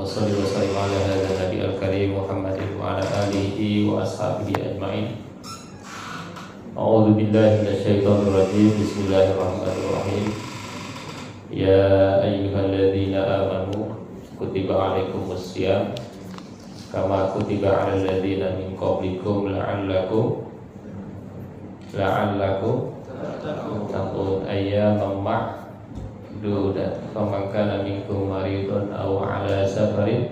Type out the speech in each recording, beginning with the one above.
shalli wa sallim ala hadzal nabiyil karim Muhammadin wa ala alihi wa ashabihi ajmain. A'udzu billahi minasyaitonir rajim. Bismillahirrahmanirrahim. Ya ayyuhalladzina amanu kutiba alaikumus syiyam kama kutiba alal ladzina min qablikum la'allakum tattaqun ayyaman ma'dudat faman kana minkum maridun aw ala safarin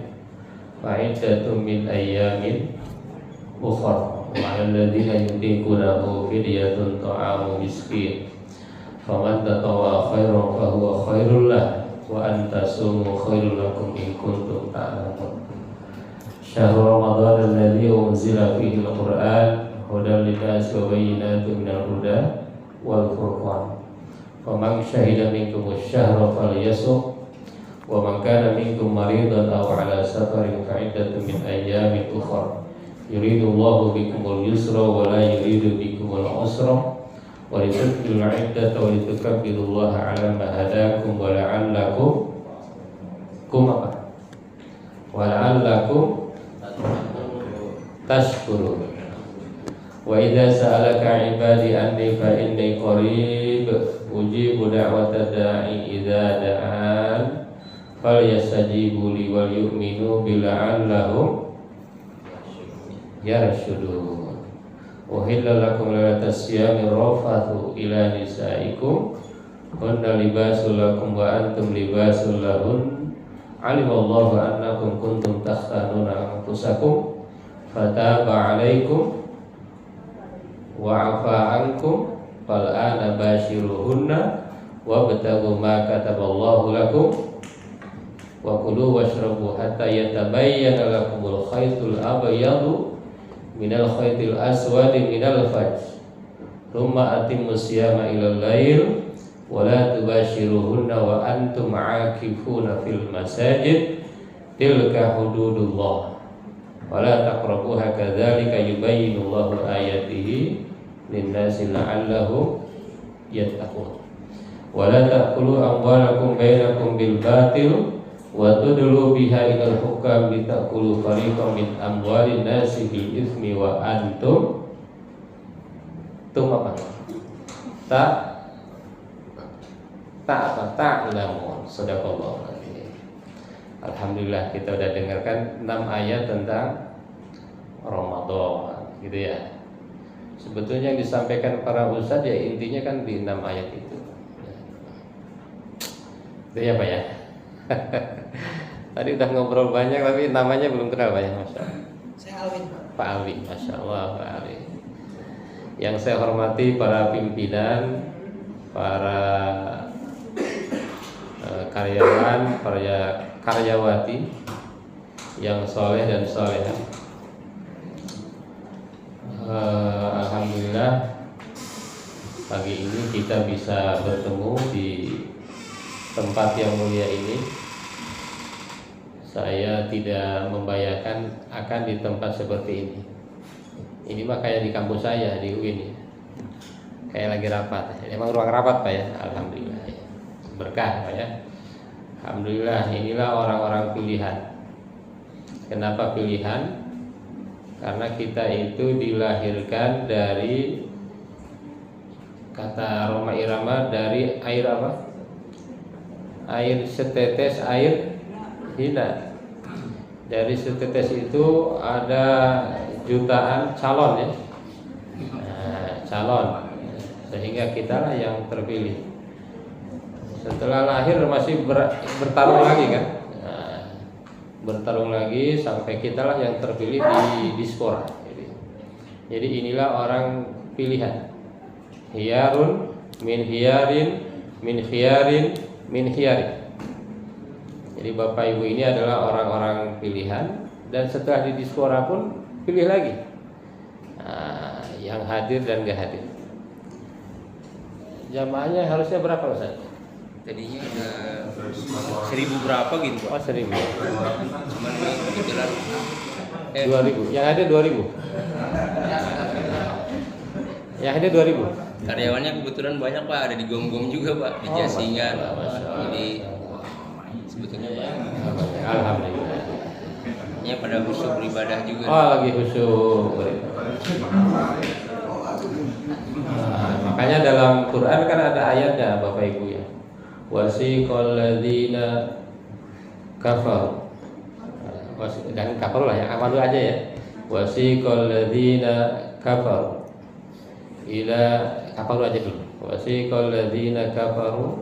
fa iddatun min ayyamin ukhra wa 'alal ladzina yutiqunahu fidyatun ta'amu miskin faman tatawwa khairan fa huwa khairul lah wa an tasumu khairul lakum in kuntum ta'lamun. Syahrul Ramadan alladzi unzila fihi al-Qur'an hudan lin-nasi wa bayyinatin minal huda wal furqan. Faman syahida minkum asy-syahra falyasum wa man kana minkum maridan aw 'ala safarin fa iddatun min ayyamin ukhra. Yuridullahu bikumul yusra wa la yuridu bikumul usra wa litukmilul 'iddata wa litukabbirullaha 'ala ma hadakum wa la'allakum tashkurun. Wa idza sa'alaka 'ibadi anni fa inni qarib ujibu da'watad da'i idza da'an falyastajibu li wal yu'minu bil'allahum yarshudun. Uhilla lakum lailatas siyami rafathu ila nisaikum hunna libasul lakum wa antum libasul lahun. Alimallahu annakum kuntum takhtanuna anfusakum fataba 'alaikum wa 'afa 'ankum fal ana bashiruhunna wabtaghu ma kataballahu lakum wa kulu washrabu hatta yatabayyana lakumul khaytul abyadu minal khaytil aswadi minal fajr thumma atimmus siyama ilal lail wa la tubashiruhunna wa antum 'akifuna fil masajid tilka hududullah wa la taqrabuha kadzalika yubayyinullahu ayatihi lin-nasi la'allahum yattaqun. Wa la ta'kulu amwalakum bainakum bil batil wa tudlu biha ilal hukam litakulu fariqan min amwalin nasi bil itsmi wa antum ta'lamun. Sadaqallahu alazim. Alhamdulillah kita udah dengarkan 6 ayat tentang Ramadan gitu ya. Sebetulnya yang disampaikan para ustadz ya intinya kan di 6 ayat itu. Itu ya Pak ya. Tadi udah ngobrol banyak tapi namanya belum kenal Pak ya. Masya Allah. Saya Alwin. Pak Alwin, Masya Allah Pak Alwin. Yang saya hormati para pimpinan, para karyawan, para karyawati yang soleh dan soleha. Alhamdulillah pagi ini kita bisa bertemu di tempat yang mulia ini. Saya tidak membayangkan akan di tempat seperti ini. Ini mah kayak di kampus saya di UIN ya. Kayak lagi rapat. Emang ruang rapat Pak ya. Alhamdulillah ya. Berkah Pak ya. Alhamdulillah inilah orang-orang pilihan. Kenapa pilihan? Karena kita itu dilahirkan dari kata Roma Irama dari air apa? Air setetes air hina. Dari setetes itu ada jutaan calon ya. Nah, calon. Sehingga kita lah yang terpilih. Setelah lahir masih bertarung lagi kan? Bertarung lagi sampai kita lah yang terpilih di diaspora. Jadi inilah orang pilihan. Hiyarun min hiyarin min khiyarin min khiyarin. Jadi Bapak Ibu ini adalah orang-orang pilihan dan setelah di diaspora pun pilih lagi. Nah, yang hadir dan gak hadir. Jamaahnya harusnya berapa Ustaz? Tadinya ada 1000 berapa gitu Pak. Oh 1000. Cuman kebetulan 2000. Yang ada 2000. Yang ada 2000. Karyawannya kebetulan banyak Pak, ada di Gonggong juga Pak, di Jasingan. Jadi sebetulnya Pak. Alhamdulillah. Ya pada khusyuk beribadah juga. Oh, lagi khusyuk. Nah, makanya dalam Quran kan ada ayatnya Bapak Ibu ya. Wasiqal ladzina kafaru. Dan kafaru lah, yang amal aja ya. Wasiqal ladzina kafaru ila kafaru aja dulu. Wasiqal ladzina kafaru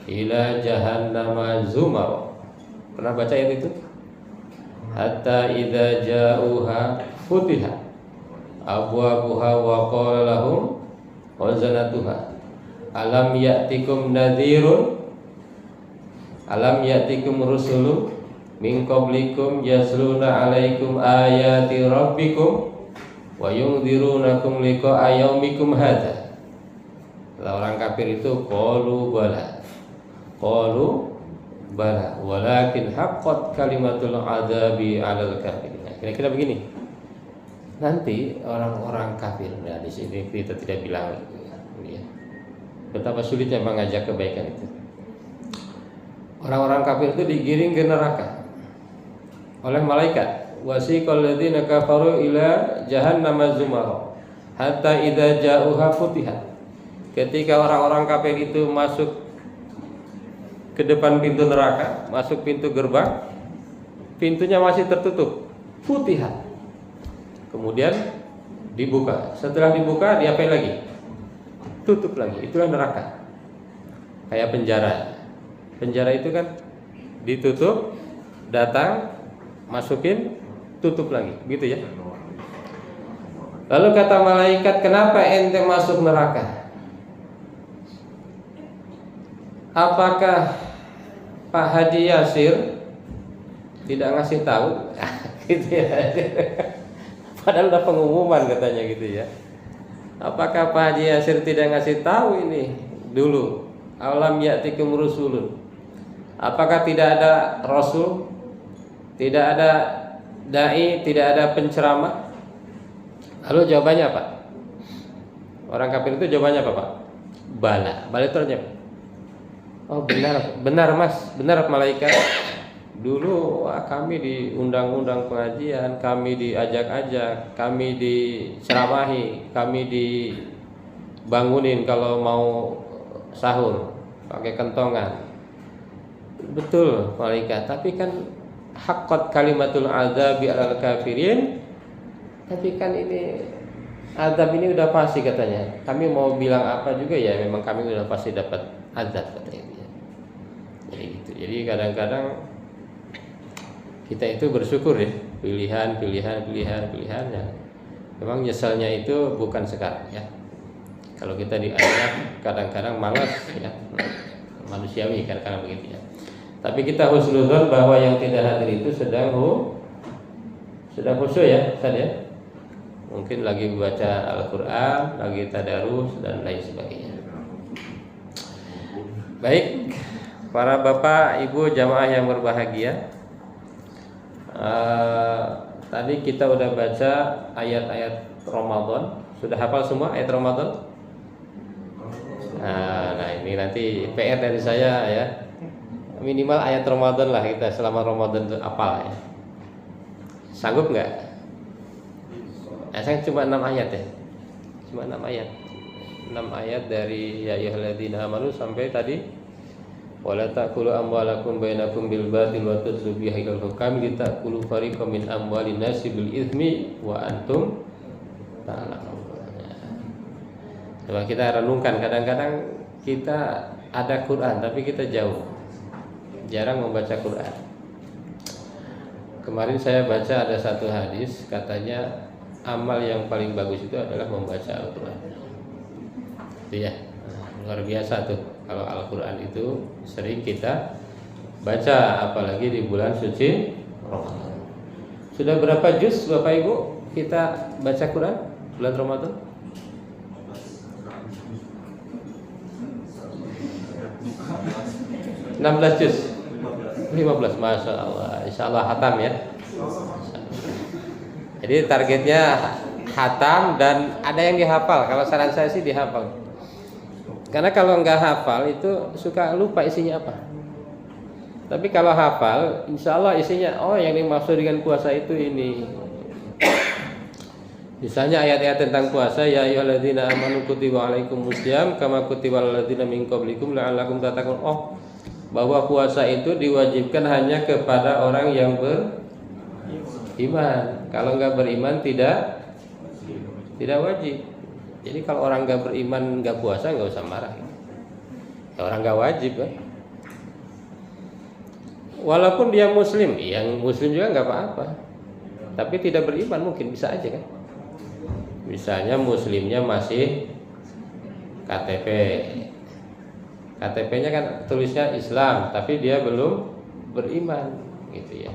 ila jahannama zumar. Pernah baca ayat itu? Hatta idza ja'uha futiha abwabuha wa qala lahum khazanatuha alam ya'tikum nadhirun alam ya'tikum rusulun min qablikum yasluna 'alaikum ayati rabbikum wa yunzirunakum liqa'a yaumikum hadza. Orang kafir itu qalu bala walakin haqqat kalimatul adzabi 'alal kafirin. Kira-kira begini. Nanti orang-orang kafir, nah di sini kita tidak bilang ya. Betapa sulitnya mengajak kebaikan itu. Orang-orang kafir itu digiring ke neraka oleh malaikat. Wasiqal ladzina kafaru ila jahannama zumara hatta idza ja'uha futihat. Ketika orang-orang kafir itu masuk ke depan pintu neraka, masuk pintu gerbang, pintunya masih tertutup, futihat. Kemudian dibuka. Setelah dibuka, diapain lagi? Tutup lagi. Itulah neraka. Kayak penjara. Penjara itu kan ditutup, datang, masukin, tutup lagi, gitu ya. Lalu kata malaikat, kenapa ente masuk neraka? Apakah Pak Haji Yasir tidak ngasih tahu? Gitu ya. Padahal udah pengumuman katanya gitu ya. Apakah Pak Haji Yasir tidak ngasih tahu ini dulu? Alam ya'tikum rusulun. Apakah tidak ada rasul? Tidak ada dai, tidak ada penceramah? Lalu jawabannya apa? Orang kafir itu jawabannya apa, Pak? Bala. Bala itu artinya apa? Oh benar mas, benar malaikat. Dulu kami diundang-undang pengajian, kami diajak-ajak, kami diceramahi, kami dibangunin kalau mau sahur pakai kentongan. Betul malaikat, tapi kan haqqat kalimatul adzabi 'alal kafirin. Tapi kan ini azab ini udah pasti katanya. Kami mau bilang apa juga ya, memang kami udah pasti dapat azab katanya. Jadi gitu. Jadi kadang-kadang kita itu bersyukur ya, pilihan ya. Memang nyesalnya itu bukan sekarang ya. Kalau kita diajak kadang-kadang malas ya, manusiawi kadang-kadang begitu ya. Tapi kita husnuzon bahwa yang tidak hadir itu sedang khusyuk ya, Ustaz ya. Mungkin lagi baca Al-Qur'an, lagi tadarus dan lain sebagainya. Baik, para bapak, ibu, jamaah yang berbahagia. Tadi kita udah baca ayat-ayat Ramadan. Sudah hafal semua ayat Ramadan? Nah ini nanti PR dari saya ya. Minimal ayat Ramadan lah kita selama Ramadan itu hafal ya. Sanggup nggak? Saya cuma 6 ayat ya. Cuma 6 ayat. 6 ayat dari ya ayyuhalladzina amanu sampai tadi wala ta'kulu amwalakum bainakum bil batil wa tudlu bihi al hukam litakulu fariqam min amwalin nasi bil itsmi wa antum ta'lamun. Coba kita renungkan, kadang-kadang kita ada Quran tapi kita jauh. Jarang membaca Quran. Kemarin saya baca ada satu hadis katanya amal yang paling bagus itu adalah membaca Al-Quran. Itu ya, luar biasa tuh. Kalau Al-Quran itu sering kita baca, apalagi di bulan suci Ramadan. Sudah berapa juz Bapak Ibu kita baca Quran bulan Ramadan? 16 juz. 15, Masya Allah. Insya Allah hatam ya. Jadi targetnya hatam dan ada yang dihafal. Kalau saran saya sih dihafal. Karena kalau nggak hafal itu suka lupa isinya apa. Tapi kalau hafal, insya Allah isinya, oh yang dimaksud dengan puasa itu ini. Misalnya ayat-ayat tentang puasa, ya ayyuhalladzina amanu kutiba alaikumusiyam kama kutiba alal ladzina min qablikum la'allakum tattaqun. Oh, bahwa puasa itu diwajibkan hanya kepada orang yang beriman. Kalau nggak beriman tidak wajib. Jadi kalau orang nggak beriman nggak puasa nggak usah marah. Ya, orang nggak wajib kan. Walaupun dia muslim, yang muslim juga nggak apa-apa. Tapi tidak beriman mungkin bisa aja kan. Misalnya muslimnya masih KTP, KTP-nya kan tulisnya Islam, tapi dia belum beriman, gitu ya.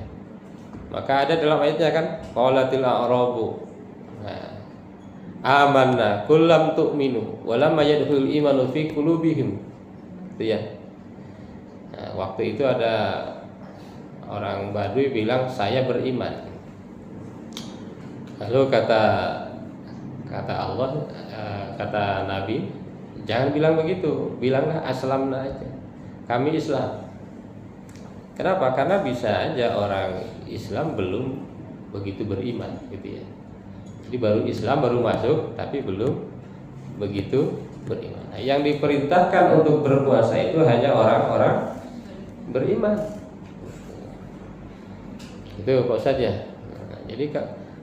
Maka ada dalam ayatnya kan, qalatil a'rabu, amanna kullam tu'minu, walam yadkhulul imanu fi qulubihim, gitu ya. Nah, waktu itu ada orang Badui bilang saya beriman. Lalu kata Allah, kata Nabi, jangan bilang begitu, bilanglah aslamna aja, kami Islam. Kenapa? Karena bisa aja orang Islam belum begitu beriman, gitu ya. Jadi baru Islam baru masuk, tapi belum begitu beriman. Nah, yang diperintahkan untuk berpuasa itu hanya orang-orang beriman. Itu kok saja. Nah, jadi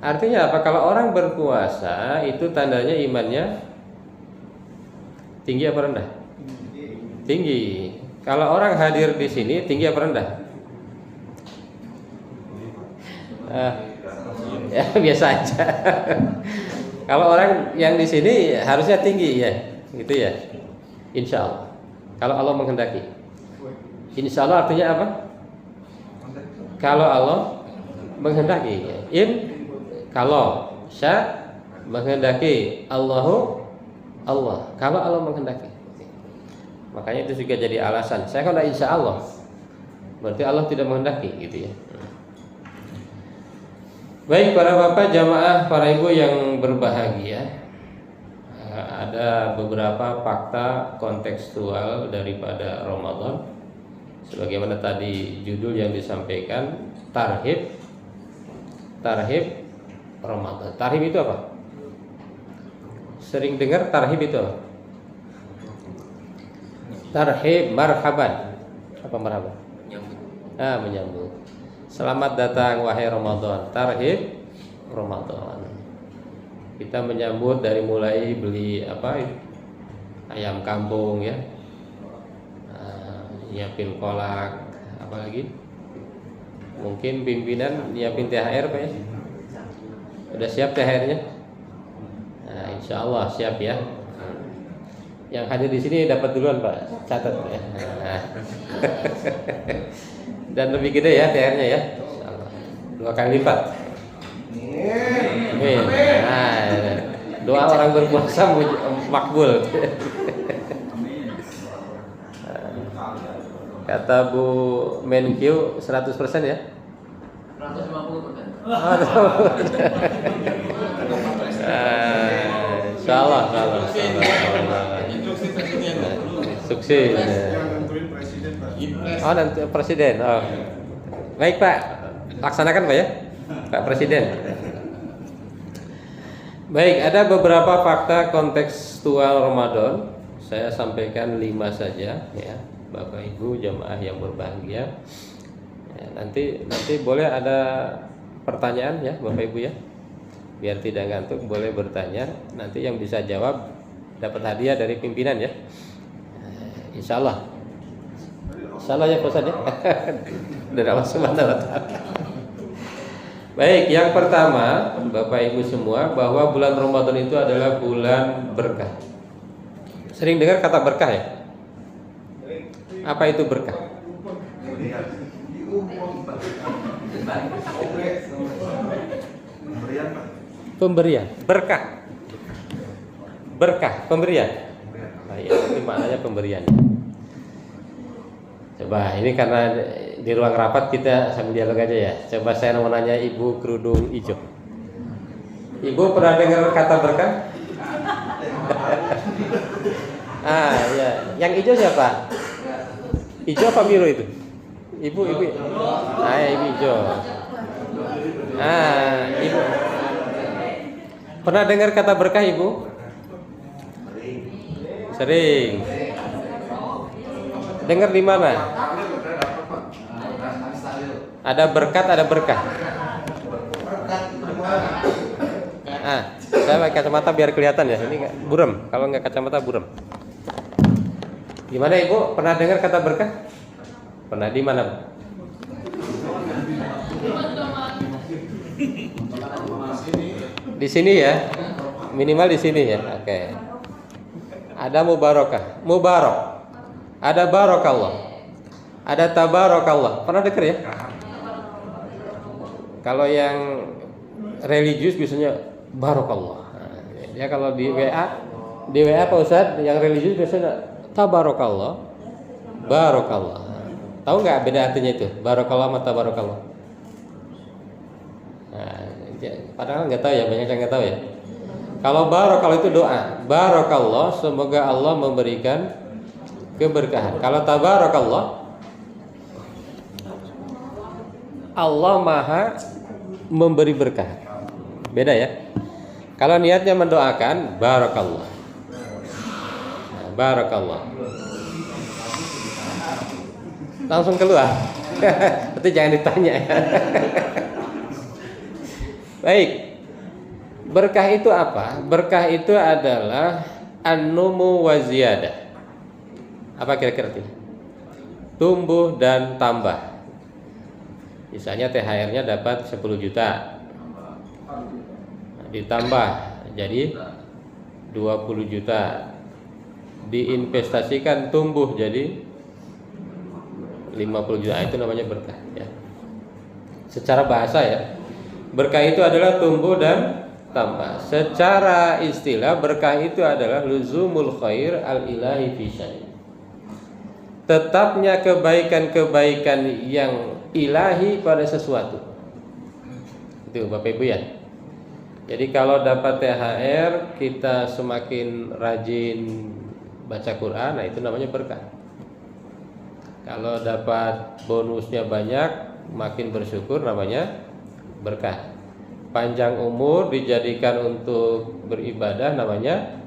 artinya apa? Kalau orang berpuasa itu tandanya imannya tinggi apa rendah? Tinggi. Kalau orang hadir di sini tinggi apa rendah? Ya biasa aja. Kalau orang yang di sini harusnya tinggi ya, gitu ya. Insya Allah. Kalau Allah menghendaki. Insya Allah artinya apa? Kalau Allah menghendaki. Kalau sya menghendaki, Allah. Kalau Allah menghendaki. Makanya itu juga jadi alasan. Saya kan insya Allah, berarti Allah tidak menghendaki, gitu ya. Baik para bapak jamaah, para ibu yang berbahagia, ada beberapa fakta kontekstual daripada Ramadan. Sebagaimana tadi judul yang disampaikan, tarhib Ramadan. Tarhib itu apa? Sering dengar tarhib itu apa? Tarhib marhaban. Apa marhaban? Menyambut. Selamat datang wahai Ramadan. Tarhib Ramadan. Kita menyambut dari mulai beli ayam kampung ya, nyiapin kolak, apalagi mungkin pimpinan nyiapin THR Pak ya. Udah siap THR-nya? Nah, insya Allah siap ya. Yang hadir di sini dapat duluan Pak, catat ya. Dan lebih gede ya THR-nya ya. 2 kali lipat. Amin. Nah, doa orang berpuasa makbul. Kata Bu Menkyu 100% ya? 150%. Salah. Sukses. Oh, nanti presiden. Oh. Baik Pak, laksanakan Pak ya, Pak Presiden. Baik, ada beberapa fakta kontekstual Ramadan. Saya sampaikan 5 saja ya, Bapak Ibu jamaah yang berbahagia. Ya, nanti boleh ada pertanyaan ya Bapak Ibu ya, biar tidak ngantuk boleh bertanya. Nanti yang bisa jawab dapat hadiah dari pimpinan ya. Insya Allah ya Pak Ustaz ya. Dari Allah Subhanahu wa Ta'ala. Baik, yang pertama Bapak Ibu semua, bahwa bulan Ramadan itu adalah bulan berkah. Sering dengar kata berkah ya? Apa itu berkah? Pemberian, berkah, pemberian. Nah, ya, ini maknanya pemberian. Coba ini karena di ruang rapat kita sambil dialog aja ya. Coba saya mau nanya Ibu kerudung hijau. Ibu pernah dengar kata berkah? Ya, yang hijau siapa? Hijau apa biru itu? Ibu. Ibu Jo. Ibu. Pernah dengar kata berkah, Ibu? Sering. Dengar di mana? Ada berkat, ada berkah. Saya pakai kacamata biar kelihatan ya. Ini nggak buram. Kalau nggak kacamata buram. Gimana Ibu? Pernah dengar kata berkah? Pernah di mana? Di sini ya. Minimal di sini ya. Oke. Ada mubarakah, mubarak. Ada barakallah. Ada tabarakallah. Pernah dengar ya? Kalau yang religius biasanya barakallah. Ya kalau di WA Pak Ustadz yang religius biasanya tabarakallah, barakallah. Tahu nggak beda artinya itu? Barakallah sama tabarakallah. Padahal nggak tahu ya, banyak yang nggak tahu ya. Kalau barakallah itu doa, barakallah semoga Allah memberikan keberkahan. Kalau tabarakallah, Allah maha memberi berkah. Beda ya. Kalau niatnya mendoakan, barakallah. Barakallah. Langsung keluar. Itu jangan ditanya ya. Baik. Berkah itu apa? Berkah itu adalah an-numu wa ziyadah. Apa kira-kira itu? Tumbuh dan tambah. Misalnya THR-nya dapat 10 juta. Ditambah jadi 20 juta. Diinvestasikan tumbuh jadi 50 juta. Itu namanya berkah ya. Secara bahasa ya. Berkah itu adalah tumbuh dan tambah. Secara istilah berkah itu adalah luzumul khair al-ilahi fi syai'. Tetapnya kebaikan-kebaikan yang ilahi pada sesuatu. Itu Bapak Ibu ya. Jadi kalau dapat THR kita semakin rajin baca Quran, nah itu namanya berkah. Kalau dapat bonusnya banyak, makin bersyukur namanya berkah. Panjang umur dijadikan untuk beribadah namanya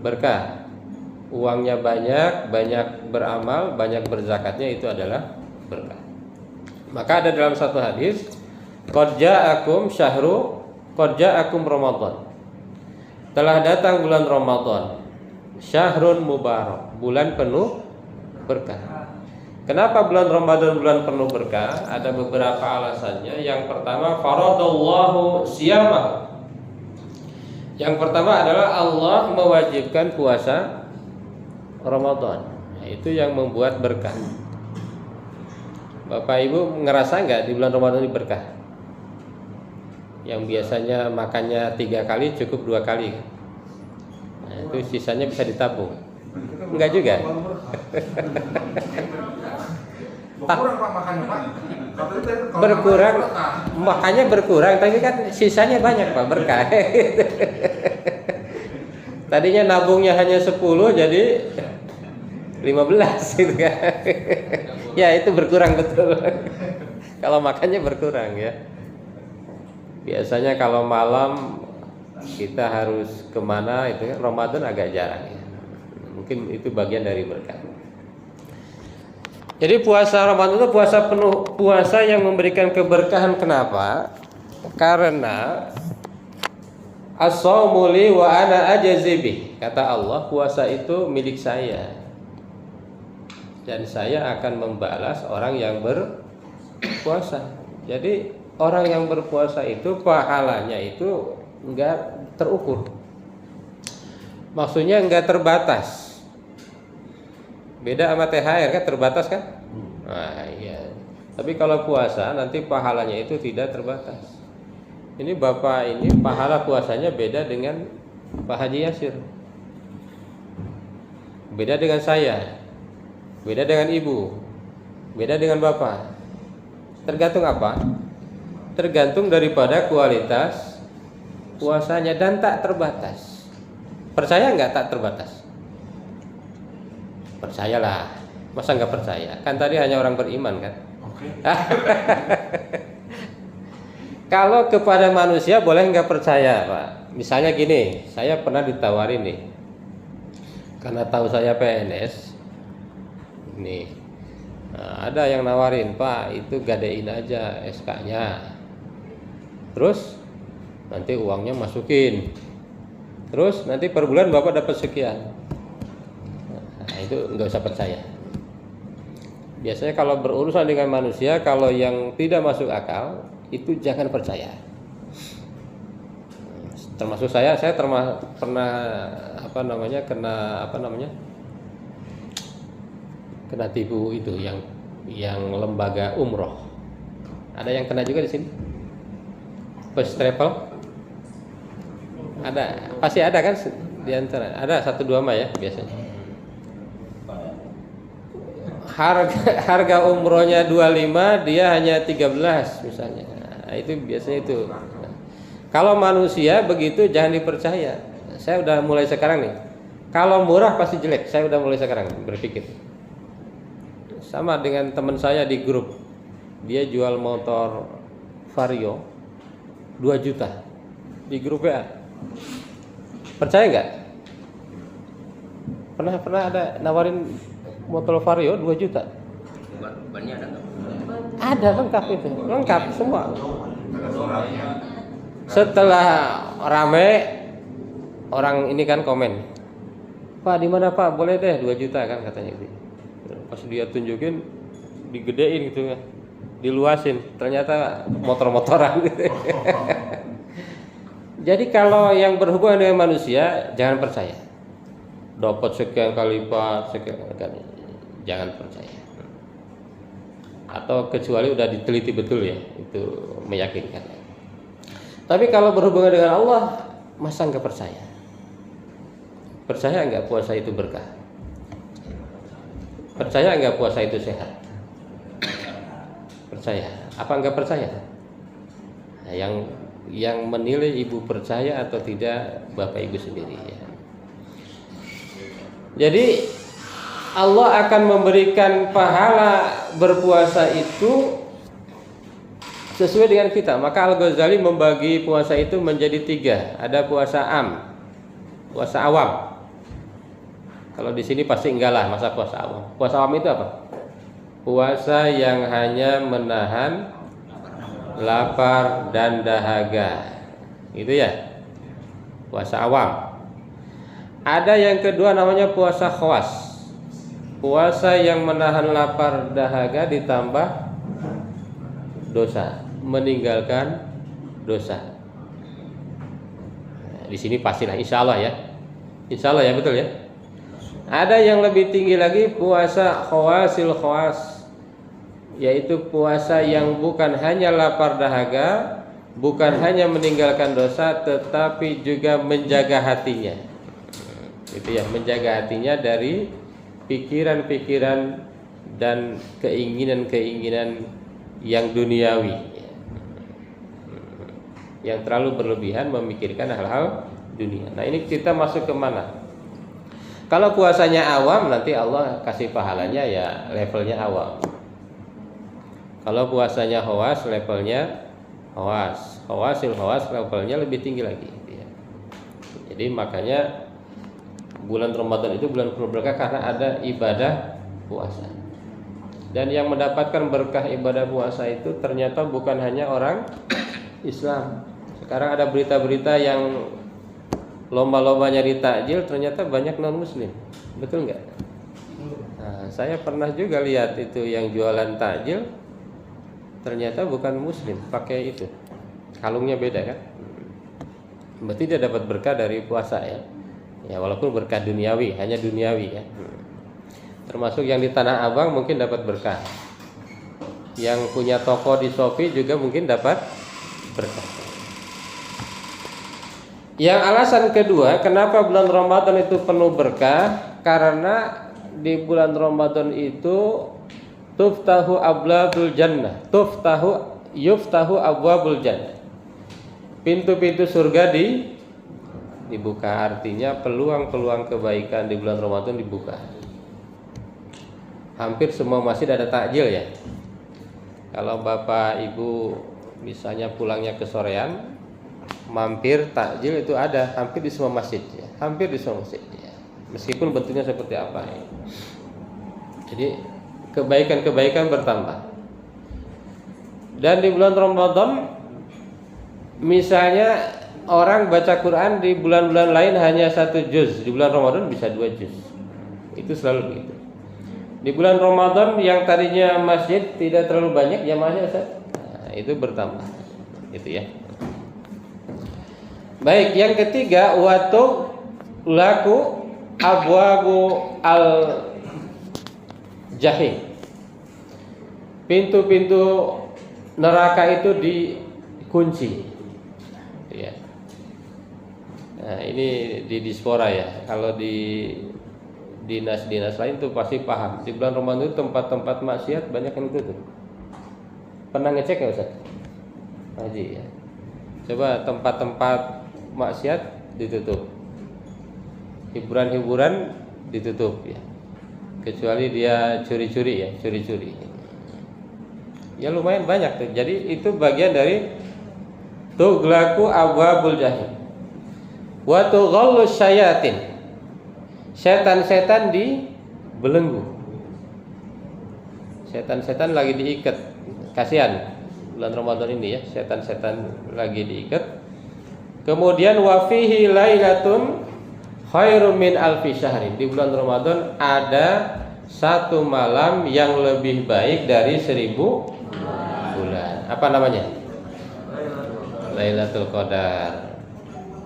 berkah. Uangnya banyak, banyak beramal, banyak berzakatnya, itu adalah berkah. Maka ada dalam satu hadis, qad ja'akum syahru, qad ja'akum Ramadan. Telah datang bulan Ramadan, syahrun mubarak, bulan penuh berkah. Kenapa bulan Ramadan bulan penuh berkah? Ada beberapa alasannya. Yang pertama, faradallahu siyamah. Yang pertama adalah Allah mewajibkan puasa Ramadan. Nah, itu yang membuat berkah. Bapak Ibu ngerasa nggak di bulan Ramadan ini berkah? Yang biasanya makannya 3 kali cukup 2 kali. Nah, itu sisanya bisa ditabung. Enggak juga. Berkurang Pak makannya Pak. Berkurang, makanya berkurang, tapi kan sisanya banyak Pak, berkah. Tadinya nabungnya hanya 10 jadi 15 gitu kan. Ya itu berkurang betul. Kalau makannya berkurang ya. Biasanya kalau malam kita harus kemana itu kan, Ramadan agak jarang ya. Mungkin itu bagian dari berkah. Jadi puasa Ramadan itu puasa penuh, puasa yang memberikan keberkahan. Kenapa? Karena as-shaumu li wa ana ajzi bih. Kata Allah, puasa itu milik saya dan saya akan membalas orang yang berpuasa. Jadi orang yang berpuasa itu pahalanya itu enggak terukur. Maksudnya enggak terbatas. Beda sama THR kan, terbatas kan? Nah, iya. Tapi kalau puasa nanti pahalanya itu tidak terbatas. Ini Bapak ini pahala puasanya beda dengan Pak Haji Yasir. Beda dengan saya. Beda dengan Ibu. Beda dengan Bapak. Tergantung apa? Tergantung daripada kualitas puasanya dan tak terbatas. Percaya nggak tak terbatas? Percayalah, masa nggak percaya? Kan tadi hanya orang beriman kan? Kalau kepada manusia boleh nggak percaya, Pak? Misalnya gini, saya pernah ditawarin nih, karena tahu saya PNS, nih ada yang nawarin, Pak itu gadein aja SK-nya, terus nanti uangnya masukin, terus nanti per bulan Bapak dapat sekian. Nah, itu nggak usah percaya. Biasanya kalau berurusan dengan manusia, kalau yang tidak masuk akal itu jangan percaya. Termasuk saya pernah kena tipu itu yang lembaga umroh. Ada yang kena juga di sini? First travel? Ada, pasti ada kan di antara. Ada 1-2 mah ya biasanya. Harga umrohnya 25, dia hanya 13 misalnya. Nah, itu biasanya itu. Kalau manusia begitu jangan dipercaya. Saya udah mulai sekarang nih. Kalau murah pasti jelek. Saya udah mulai sekarang berpikir. Sama dengan teman saya di grup. Dia jual motor Vario 2 juta di grup WA. Percaya nggak? Pernah ada nawarin motor Vario 2 juta. Bannya ada nggak? Ada, lengkap itu, lengkap semua. Setelah rame, orang ini kan komen, Pak di mana Pak? Boleh deh 2 juta kan katanya itu. Pas dia tunjukin, digedein gitu ya, diluasin. Ternyata motor-motoran. Jadi kalau yang berhubungan dengan manusia jangan percaya. Dapat sekian kali lipat, sekian kali, jangan percaya. Atau kecuali udah diteliti betul ya, itu meyakinkan. Tapi kalau berhubungan dengan Allah, masa nggak percaya? Percaya nggak puasa itu berkah? Percaya nggak puasa itu sehat? Percaya? Apa nggak percaya? Nah, yang menilai ibu percaya atau tidak bapak ibu sendiri ya. Jadi Allah akan memberikan pahala berpuasa itu sesuai dengan kita. Maka Al-Ghazali membagi puasa itu menjadi 3. Ada puasa puasa awam. Kalau di sini pasti enggak lah masa puasa awam. Puasa awam itu apa? Puasa yang hanya menahan lapar dan dahaga. Itu ya. Puasa awam. Ada yang kedua namanya puasa khawas. Puasa yang menahan lapar dahaga ditambah dosa, meninggalkan dosa. Nah, di sini pastilah insya Allah ya. Insya Allah ya, betul ya. Ada yang lebih tinggi lagi puasa khawasil khawas, yaitu puasa yang bukan hanya lapar dahaga, bukan hanya meninggalkan dosa, tetapi juga menjaga hatinya. Itu ya, menjaga hatinya dari pikiran-pikiran dan keinginan-keinginan yang duniawi, yang terlalu berlebihan memikirkan hal-hal dunia. Nah ini kita masuk ke mana? Kalau puasanya awam, nanti Allah kasih pahalanya ya levelnya awam. Kalau puasanya khawas, levelnya khawas. Khawasil khawas, levelnya lebih tinggi lagi ya. Jadi makanya bulan Ramadan itu bulan berkah karena ada ibadah puasa. Dan yang mendapatkan berkah ibadah puasa itu ternyata bukan hanya orang Islam. Sekarang ada berita-berita yang lomba-lomba nyari takjil, ternyata banyak non-muslim. Betul nggak? Nah, saya pernah juga lihat itu yang jualan takjil, ternyata bukan muslim, pakai itu. Kalungnya beda kan? Berarti dia dapat berkah dari puasa ya. Ya walaupun berkah duniawi, hanya duniawi ya. Termasuk yang di Tanah Abang mungkin dapat berkah. Yang punya toko di Shopee juga mungkin dapat berkah. Yang alasan kedua, kenapa bulan Ramadan itu penuh berkah? Karena di bulan Ramadan itu tuftahu abwabul jannah. Yuftahu abwabul jannah. Pintu-pintu surga dibuka, artinya peluang-peluang kebaikan di bulan Ramadan dibuka. Hampir semua masjid ada takjil ya. Kalau bapak ibu misalnya pulangnya ke sorean, mampir takjil itu ada hampir di semua masjid ya. Hampir di semua masjid ya. Meskipun bentuknya seperti apa ya. Jadi kebaikan-kebaikan bertambah. Dan di bulan Ramadan misalnya orang baca Quran di bulan-bulan lain hanya 1 juz, di bulan Ramadan bisa 2 juz. Itu selalu begitu. Di bulan Ramadan yang tadinya masjid tidak terlalu banyak jamaahnya Ustaz, nah, itu bertambah. Gitu ya. Baik, yang ketiga watu laku abwabu al jahim. Pintu-pintu neraka itu dikunci. Ya. Nah, ini di diaspora ya. Kalau di dinas-dinas lain tuh pasti paham. Di bulan Ramadan itu tempat-tempat maksiat banyak yang tutup. Pernah ngecek ya Ustaz? Haji ya. Coba tempat-tempat maksiat ditutup. Hiburan-hiburan ditutup ya. Kecuali dia curi-curi ya, curi-curi. Ya lumayan banyak tuh. Jadi itu bagian dari tughlaku abwabul jahim. Wa tughallu syayatin. Setan-setan dibelenggu. Setan-setan lagi diikat. Kasihan bulan Ramadan ini ya, setan-setan lagi diikat. Kemudian wa fihi lailatun khairum min alfi syahrin. Di bulan Ramadan ada 1 malam yang lebih baik dari 1000 bulan. Apa namanya? Lailatul Qadar.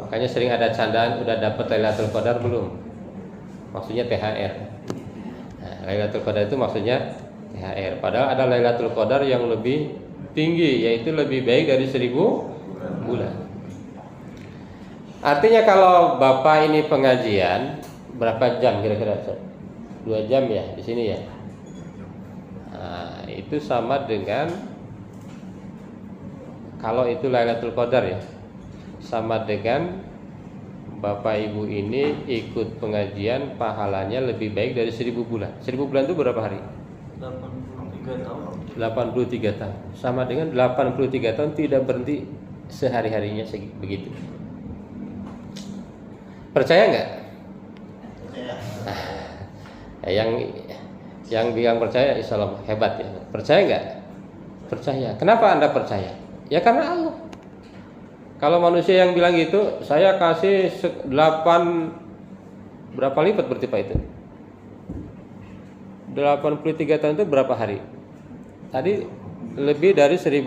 Makanya sering ada candaan, udah dapat Lailatul Qadar belum? Maksudnya THR. Nah, Lailatul Qadar itu maksudnya THR. Padahal ada Lailatul Qadar yang lebih tinggi, yaitu lebih baik dari 1000 bulan. Artinya kalau Bapak ini pengajian berapa jam kira-kira? 2 jam ya di sini ya. Nah, itu sama dengan kalau itu Lailatul Qadar ya. Sama dengan Bapak Ibu ini ikut pengajian pahalanya lebih baik dari 1000 bulan. 1000 bulan itu berapa hari? 83 tahun. 83 tahun. Sama dengan 83 tahun tidak berhenti sehari-harinya begitu. Percaya nggak? Nah, yang bilang percaya Islam hebat ya. Percaya nggak? Percaya. Kenapa Anda percaya? Ya karena Allah. Kalau manusia yang bilang gitu, saya kasih 8 berapa lipat berarti Pak itu? 83 tahun itu berapa hari? Tadi lebih dari 1000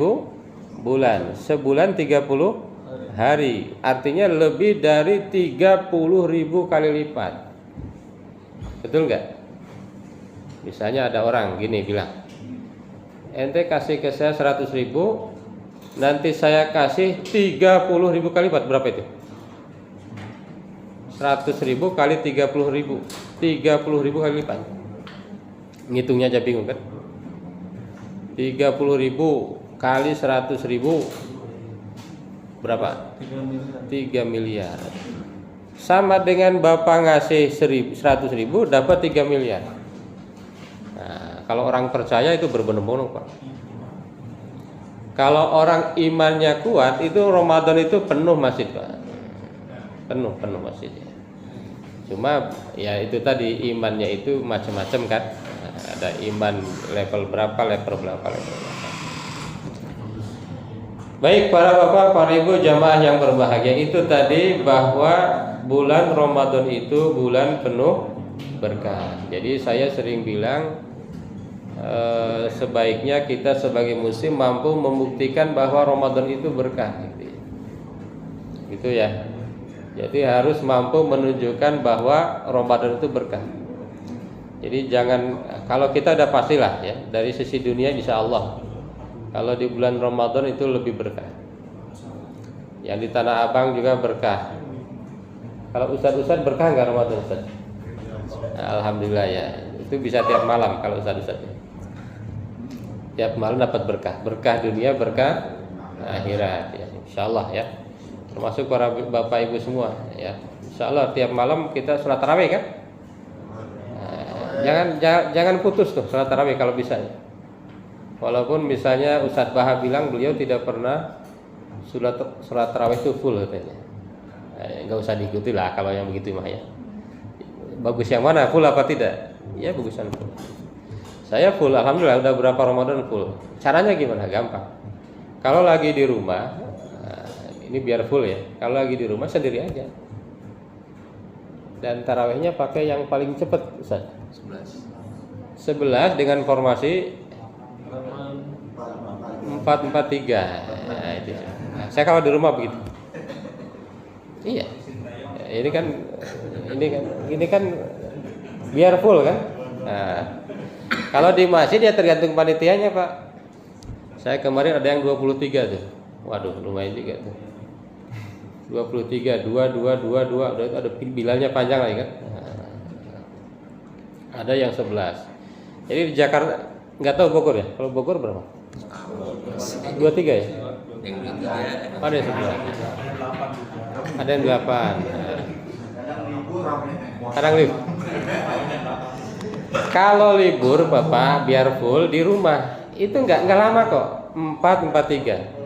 bulan. Sebulan 30 hari. Artinya lebih dari 30.000 kali lipat. Betul nggak? Misalnya ada orang gini bilang, ente kasih ke saya 100.000, nanti saya kasih 30.000 kali lipat. Berapa itu? 100.000 kali 30.000, 30.000 kali lipat. Ngitungnya aja bingung kan? 30.000 kali 100.000 berapa? 3 miliar. Sama dengan Bapak ngasih 100.000 dapat 3 miliar. Nah, kalau orang percaya itu berbondong-bondong Pak. Kalau orang imannya kuat itu Ramadan itu penuh masjid Pak. Penuh masjidnya. Cuma ya itu tadi imannya itu macam-macam kan. Nah, ada iman level berapa. Baik para bapak, para ibu jamaah yang berbahagia, itu tadi bahwa bulan Ramadan itu bulan penuh berkah. Jadi saya sering bilang sebaiknya kita sebagai muslim mampu membuktikan bahwa Ramadan itu berkah. Gitu ya. Jadi harus mampu menunjukkan bahwa Ramadan itu berkah. Jadi jangan, kalau kita udah pastilah ya dari sisi dunia insya Allah kalau di bulan Ramadan itu lebih berkah. Yang di Tanah Abang juga berkah. Kalau ustadz berkah nggak Ramadan Ustadz? Alhamdulillah ya. Itu bisa tiap malam kalau ustadz. Tiap malam dapat berkah. Berkah dunia, berkah akhirat ya. Insya Allah ya. Termasuk para bapak ibu semua ya. Insya Allah tiap malam kita sholat tarawih kan? Jangan putus tuh sholat tarawih kalau bisa ya. Walaupun misalnya Ustadz Baha bilang beliau tidak pernah sholat tarawih itu full katanya. Nggak usah diikuti lah kalau yang begitu mah ya. Bagus yang mana, full apa tidak? Ya bagusan full. Saya full, alhamdulillah udah berapa Ramadan full. Caranya gimana? Gampang. Kalau lagi di rumah, ini biar full ya. Kalau lagi di rumah sendiri aja. Dan tarawihnya pakai yang paling cepat, Ustaz. 11 dengan formasi 4-4-3. Nah, itu. Nah, saya kalau di rumah begitu. Iya. Ini kan biar full kan. Nah, kalau di masjid ya tergantung panitianya, Pak. Saya kemarin ada yang 23 tuh. Waduh, lumayan juga tuh. 23, 2, udah itu ada bilalnya panjang lagi kan. Nah, ada yang 11. Jadi di Jakarta nggak tahu Bogor ya. Kalau Bogor berapa? 23 ya? Yang 23. Ada yang 11. Ada yang 8. Kadang libur. Kalau libur Bapak biar full di rumah itu nggak lama kok. 4-4-3.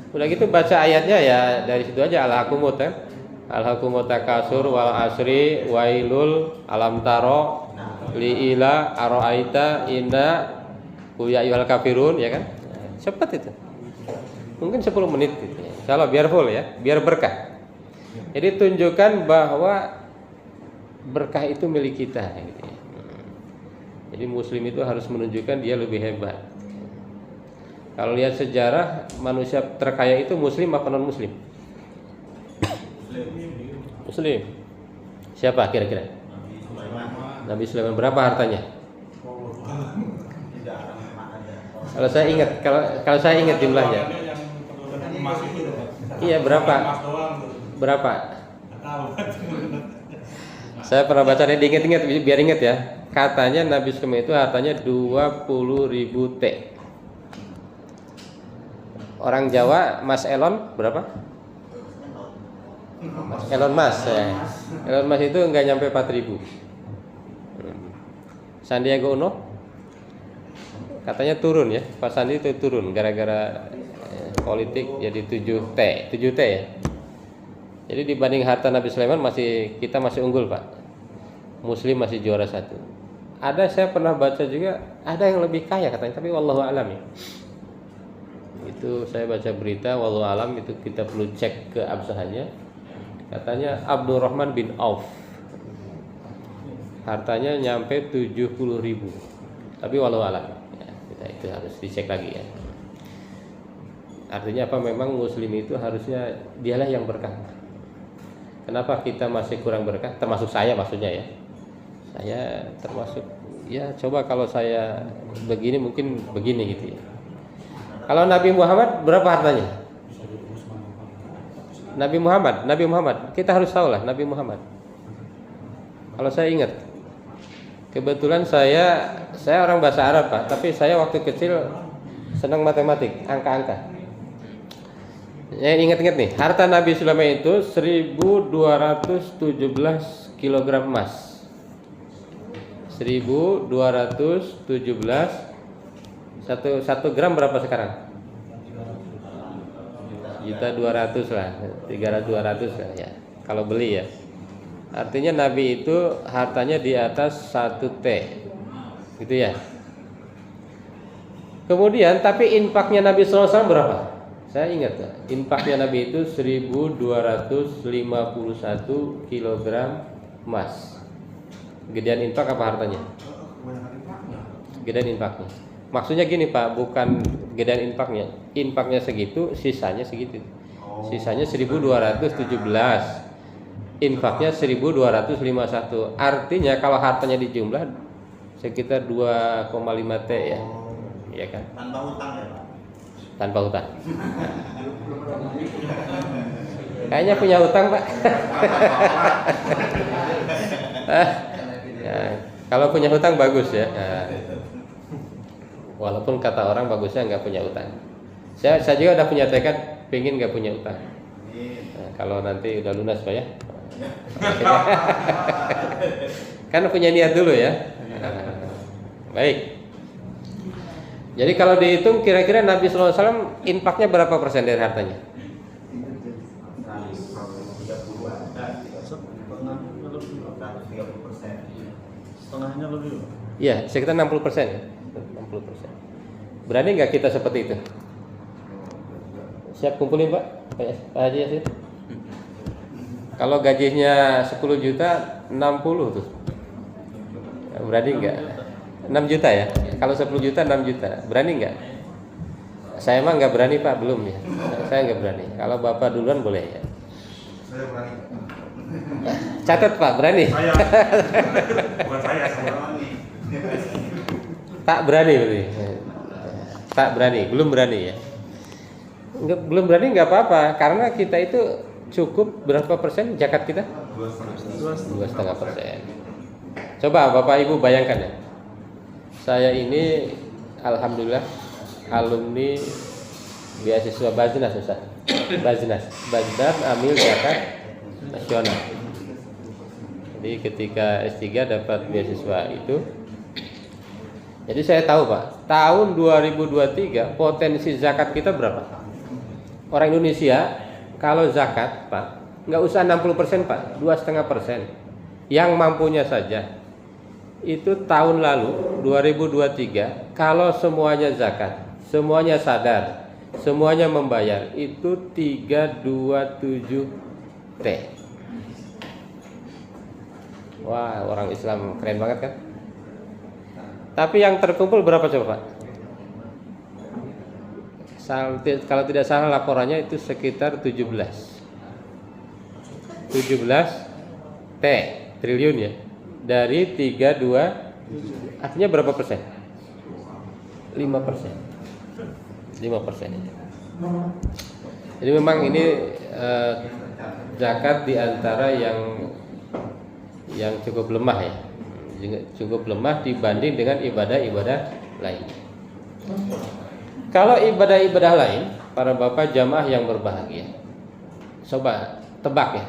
Udah gitu baca ayatnya ya dari situ aja, al-hakumut kan. Al-hakumut takasur wal asri wailul alam taro liila aroaita inna ya ayyuhal kafirun ya kan. Cepat itu. Mungkin 10 menit gitu ya. Insyaallah biar full ya, biar berkah. Jadi tunjukkan bahwa berkah itu milik kita gitu ya. Jadi muslim itu harus menunjukkan dia lebih hebat. Kalau lihat sejarah manusia terkaya itu muslim apa non muslim? Muslim. Siapa kira-kira? Nabi Sulaiman. Berapa hartanya? Kalau saya ingat jumlahnya. Iya berapa? Berapa? Saya pernah baca ini, diingat-ingat biar ingat ya. Katanya Nabi Sulaiman itu hartanya 20.000 T. Orang Jawa, Mas Elon berapa? Elon Musk ya. Elon Musk itu enggak nyampe 4.000. Sandiaga Uno katanya turun ya. Pak Sandi itu turun gara-gara politik jadi 7T ya. Jadi dibanding harta Nabi Sulaiman kita masih unggul, Pak. Muslim masih juara 1. Ada saya pernah baca juga ada yang lebih kaya katanya, tapi wallahu alam ya. Itu saya baca berita wallahu alam, itu kita perlu cek ke absahannya. Katanya Abdurrahman bin Auf hartanya nyampe 70.000, tapi wallahu alam ya, itu harus dicek lagi ya. Artinya apa, memang muslim itu harusnya dialah yang berkah. Kenapa kita masih kurang berkah? Termasuk saya maksudnya ya. Saya termasuk ya, coba kalau saya begini mungkin begini gitu ya. Kalau Nabi Muhammad berapa hartanya? Nabi Muhammad kita harus tahu lah Nabi Muhammad. Kalau saya ingat, kebetulan saya orang bahasa Arab Pak, tapi saya waktu kecil senang matematik, angka-angka. Saya ingat-ingat nih, harta Nabi Sulaiman itu 1.217 kg emas. 1.217. 1 gram berapa sekarang? 1.200.000 lah, 300-200 lah ya. Kalau beli ya. Artinya Nabi itu hartanya di atas 1 T. Gitu ya. Kemudian tapi infaknya Nabi SAW berapa? Saya ingat ya, infaknya Nabi itu 1.251 kg emas. Gedean infak apa hartanya? Gedean infaknya. Maksudnya gini Pak, bukan gedean infaknya. Infaknya segitu, sisanya segitu. Sisanya 1.217. Infaknya 1.251. Artinya kalau hartanya dijumlah sekitar 2,5 T ya. Iya kan? Tanpa hutang ya Pak? Tanpa hutang. Kayaknya punya hutang Pak. Ya, kalau punya hutang bagus ya. Walaupun kata orang bagusnya nggak punya utang. Saya juga udah punya tekad pengen nggak punya utang. Nah, kalau nanti udah lunas Pak ya. Kan punya niat dulu ya. Baik. Jadi kalau dihitung kira-kira Nabi SAW infaknya berapa persen dari hartanya? Setengahnya lebih. Iya, sekitar 60% ya. 60%. Berani nggak kita seperti itu? Siap kumpulin Pak? Pak Haji Yasin? Kalau gajinya 10 juta, 60 tuh. Berani nggak? 6 juta ya? Kalau 10 juta, 6 juta. Berani nggak? Saya emang nggak berani Pak, belum ya. Saya nggak berani. Kalau Bapak duluan boleh ya. Saya berani. Catat Pak, berani? Saya. Bukan saya berani. Tak berani berarti. Tak berani, belum berani ya. Belum berani nggak apa-apa, karena kita itu cukup berapa persen zakat kita? 2,5%. Coba Bapak Ibu bayangkan ya. Saya ini alhamdulillah alumni beasiswa Baznas Ustaz. Baznas amil zakat nasional. Jadi ketika S3 dapat beasiswa itu, jadi saya tahu Pak, tahun 2023 potensi zakat kita berapa? Orang Indonesia kalau zakat Pak, nggak usah 60% Pak, 2,5%. Yang mampunya saja. Itu tahun lalu 2023 kalau semuanya zakat, semuanya sadar, semuanya membayar, itu 327 T. Wah, orang Islam keren banget kan? Tapi yang terkumpul berapa coba Pak? Kalau tidak salah laporannya itu sekitar 17 T triliun ya. Dari 32 artinya berapa persen? 5%. 5%. Jadi memang ini zakat di antara yang cukup lemah ya. Cukup lemah dibanding dengan ibadah-ibadah lain. Kalau ibadah-ibadah lain, para bapak jamaah yang berbahagia, coba tebak ya.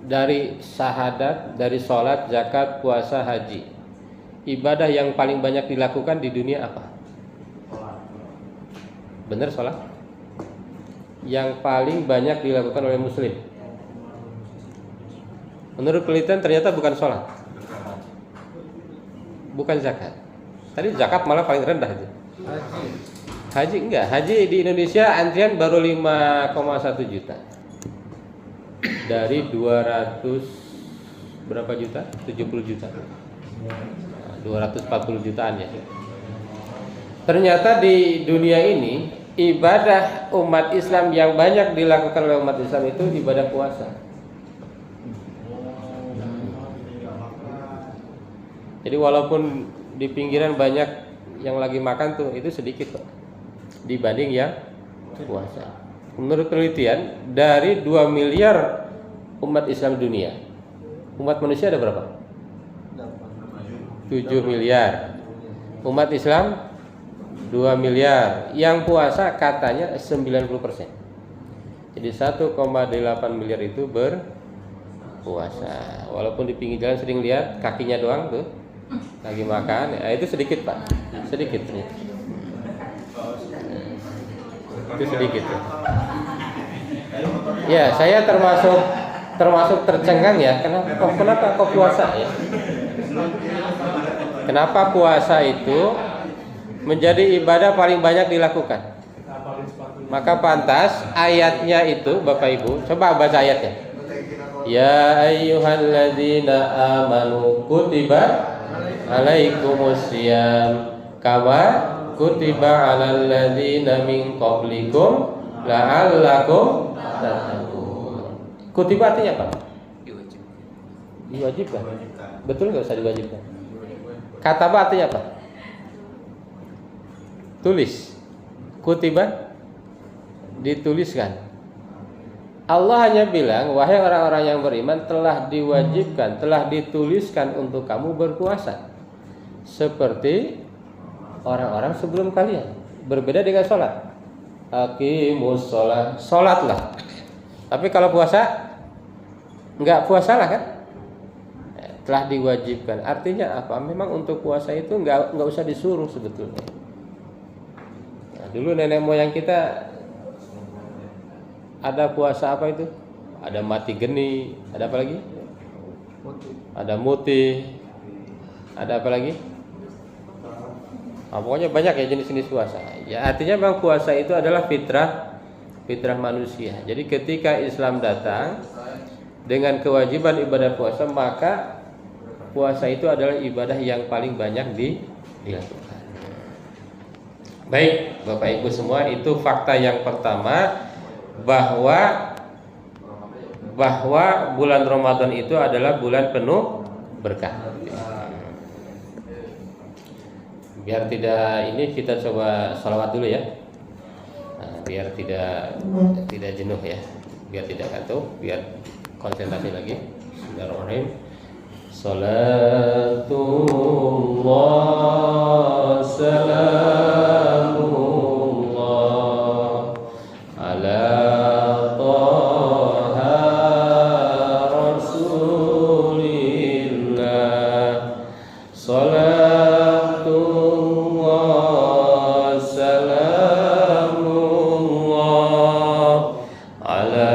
Dari syahadat, dari sholat, zakat, puasa, haji, ibadah yang paling banyak dilakukan di dunia apa? Bener sholat? Yang paling banyak dilakukan oleh muslim, menurut penelitian ternyata bukan sholat, bukan zakat. Tadi zakat malah paling rendah itu. Haji enggak, haji di Indonesia antrian baru 5,1 juta dari 200 berapa juta? 70 juta. 240 jutaan ya. Ternyata di dunia ini ibadah umat Islam yang banyak dilakukan oleh umat Islam itu ibadah puasa. Jadi walaupun di pinggiran banyak yang lagi makan tuh, itu sedikit kok dibanding yang puasa. Menurut penelitian dari 2 miliar umat Islam dunia, umat manusia ada berapa? 7 miliar. Umat Islam 2 miliar. Yang puasa katanya 90%. Jadi 1,8 miliar itu berpuasa. Walaupun di pinggir jalan sering lihat kakinya doang tuh lagi makan, ya, itu sedikit Pak, sedikit ternyata. Itu sedikit ya. Ya, saya termasuk tercengang ya. Kenapa kok puasa ya? Kenapa puasa itu menjadi ibadah paling banyak dilakukan? Maka pantas ayatnya itu Bapak Ibu, coba baca ayatnya. Ya ayyuhalladzina amanu kutiba alaikumusiyam kama kutiba alal ladzina min qablikum la'allakum tattaqun. Kutiba artinya apa? Diwajibkan. Betul nggak usah diwajibkan? Kataba artinya apa? Tulis. Kutiba dituliskan. Allah hanya bilang, wahai orang-orang yang beriman, telah diwajibkan, telah dituliskan untuk kamu berpuasa seperti orang-orang sebelum kalian. Berbeda dengan sholat. Aqimus sholat, sholatlah. Tapi kalau puasa, enggak puasalah kan? Telah diwajibkan. Artinya apa? Memang untuk puasa itu enggak usah disuruh sebetulnya. Dulu nenek moyang kita ada puasa apa itu? Ada mati geni, ada apa lagi? Ada muti, ada apa lagi? Nah, pokoknya banyak ya jenis-jenis puasa. Ya artinya memang puasa itu adalah fitrah manusia. Jadi ketika Islam datang dengan kewajiban ibadah puasa, maka puasa itu adalah ibadah yang paling banyak dilakukan. Baik, Bapak Ibu semua, itu fakta yang pertama bahwa bulan Ramadan itu adalah bulan penuh berkah. Biar tidak ini, kita coba sholawat dulu ya. Nah, biar tidak jenuh ya, biar tidak kantuk, biar konsentrasi lagi. Bismillahirrahmanirrahim. Salatullah salamullah ala Taha Rasulillah. Salatullah salamullah ala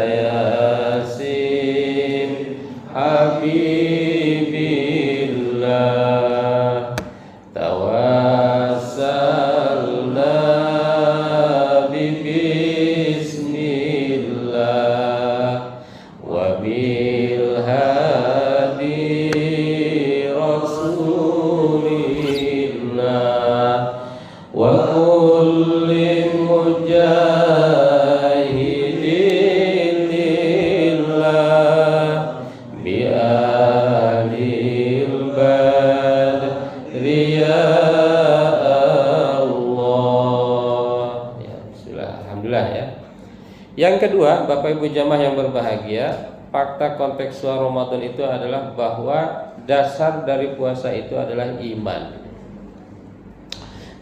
Yasin Habibillah. Tawassalna bismillah wa bil hadi rasulillah wa kulli mujahidin lillah bi alil badri ya Allah. Ya, bismillah. Alhamdulillah ya. Yang kedua, Bapak Ibu jamaah yang berbahagia, fakta kontekstual Ramadan itu adalah bahwa dasar dari puasa itu adalah iman.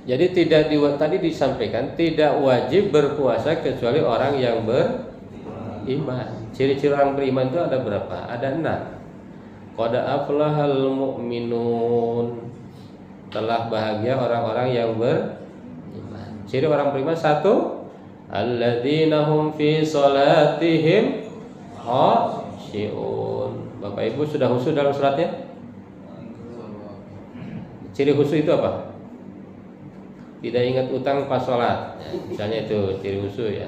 Jadi tadi disampaikan tidak wajib berpuasa kecuali orang yang beriman. Ciri-ciri orang beriman itu ada berapa? Ada 6. Qad aflahal mu'minun, telah bahagia orang-orang yang beriman. Ciri orang beriman 1, alladzina hum fi sholatihim khashi'un. Bapak Ibu sudah khusyuk dalam salatnya? Ciri khusyuk itu apa? Tidak ingat utang pas sholat, misalnya itu ciri khusyuk ya.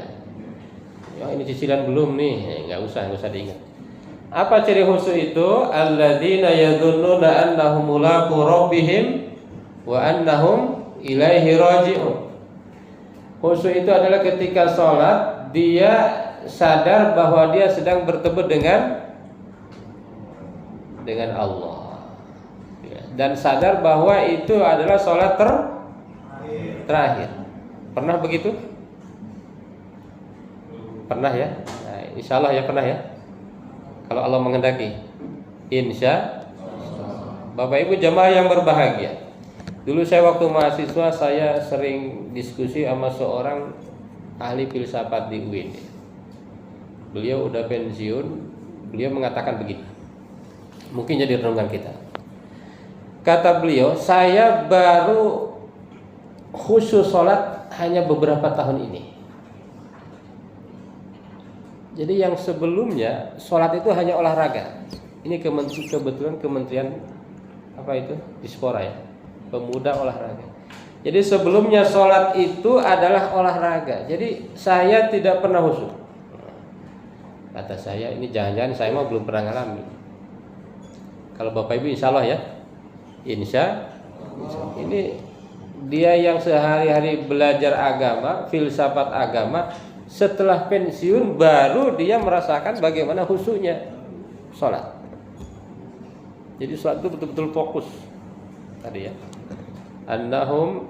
Ya ini cicilan belum nih, nggak usah diingat. Apa ciri khusyuk itu? Alladzina yadhunnuna annahum mulaqu rabbihim wa annahum ilaihi raji'un. Khusyuk itu adalah ketika sholat dia sadar bahwa dia sedang bertemu dengan Allah, dan sadar bahwa itu adalah sholat terakhir. Pernah begitu? Pernah ya? Nah, insya Allah ya pernah ya. Kalau Allah menghendaki, insya Allah. Bapak Ibu jamaah yang berbahagia, dulu saya waktu mahasiswa saya sering diskusi sama seorang ahli filsafat di UIN. Beliau udah pensiun. Beliau mengatakan begini, mungkin jadi renungan kita. Kata beliau, saya baru khusyuk sholat hanya beberapa tahun ini. Jadi yang sebelumnya sholat itu hanya olahraga. Ini kebetulan kementerian apa itu? Dispora ya, pemuda olahraga. Jadi sebelumnya sholat itu adalah olahraga. Jadi saya tidak pernah khusyuk. Kata saya, ini jangan-jangan saya mah belum pernah ngalami. Kalau Bapak Ibu insya Allah ya, insya Allah. Ini dia yang sehari-hari belajar agama, filsafat agama, setelah pensiun baru dia merasakan bagaimana khusyuknya sholat. Jadi sholat itu betul-betul fokus tadi ya. Annahum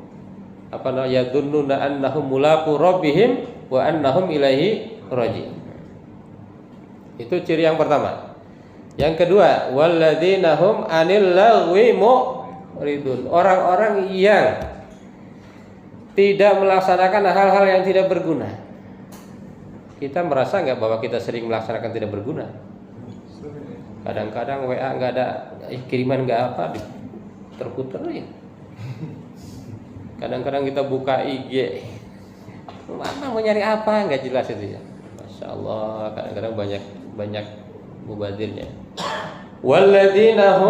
yadhunnuna annahum mulaqu rabbihim wa annahum ilaihi raji'un. Itu ciri yang pertama. Yang kedua, walladzina hum 'anil lagwi mu'ridun. Orang-orang yang tidak melaksanakan hal-hal yang tidak berguna. Kita merasa nggak bahwa kita sering melaksanakan tidak berguna? Kadang-kadang WA nggak ada kiriman nggak apa, terputar ya. Kadang-kadang kita buka IG, Mama mau nyari apa? Nggak jelas itu ya. Masya Allah, kadang-kadang banyak mubadirnya. Walladzina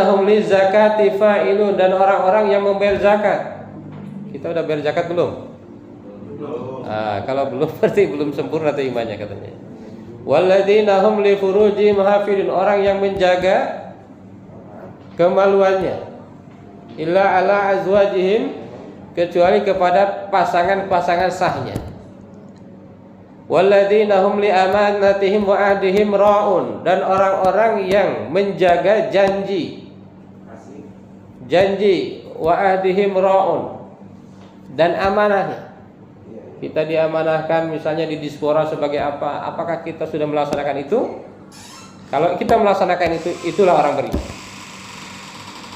hum lizakati fa'ilun, dan orang-orang yang membayar zakat. Kita udah bayar zakat belum? Kalau belum berarti belum sempurna tuh imannya katanya. Walladzina hum li furujihim hafidun, orang yang menjaga kemaluannya. Illa ala azwajihim, kecuali kepada pasangan-pasangan sahnya. Walladzina hum li amanatihim wa ahdihim raun, dan orang-orang yang menjaga janji wa ahdihim raun, dan amanahnya. Kita diamanahkan misalnya di diaspora sebagai apa? Apakah kita sudah melaksanakan itu? Kalau kita melaksanakan itu, itulah orang beriman.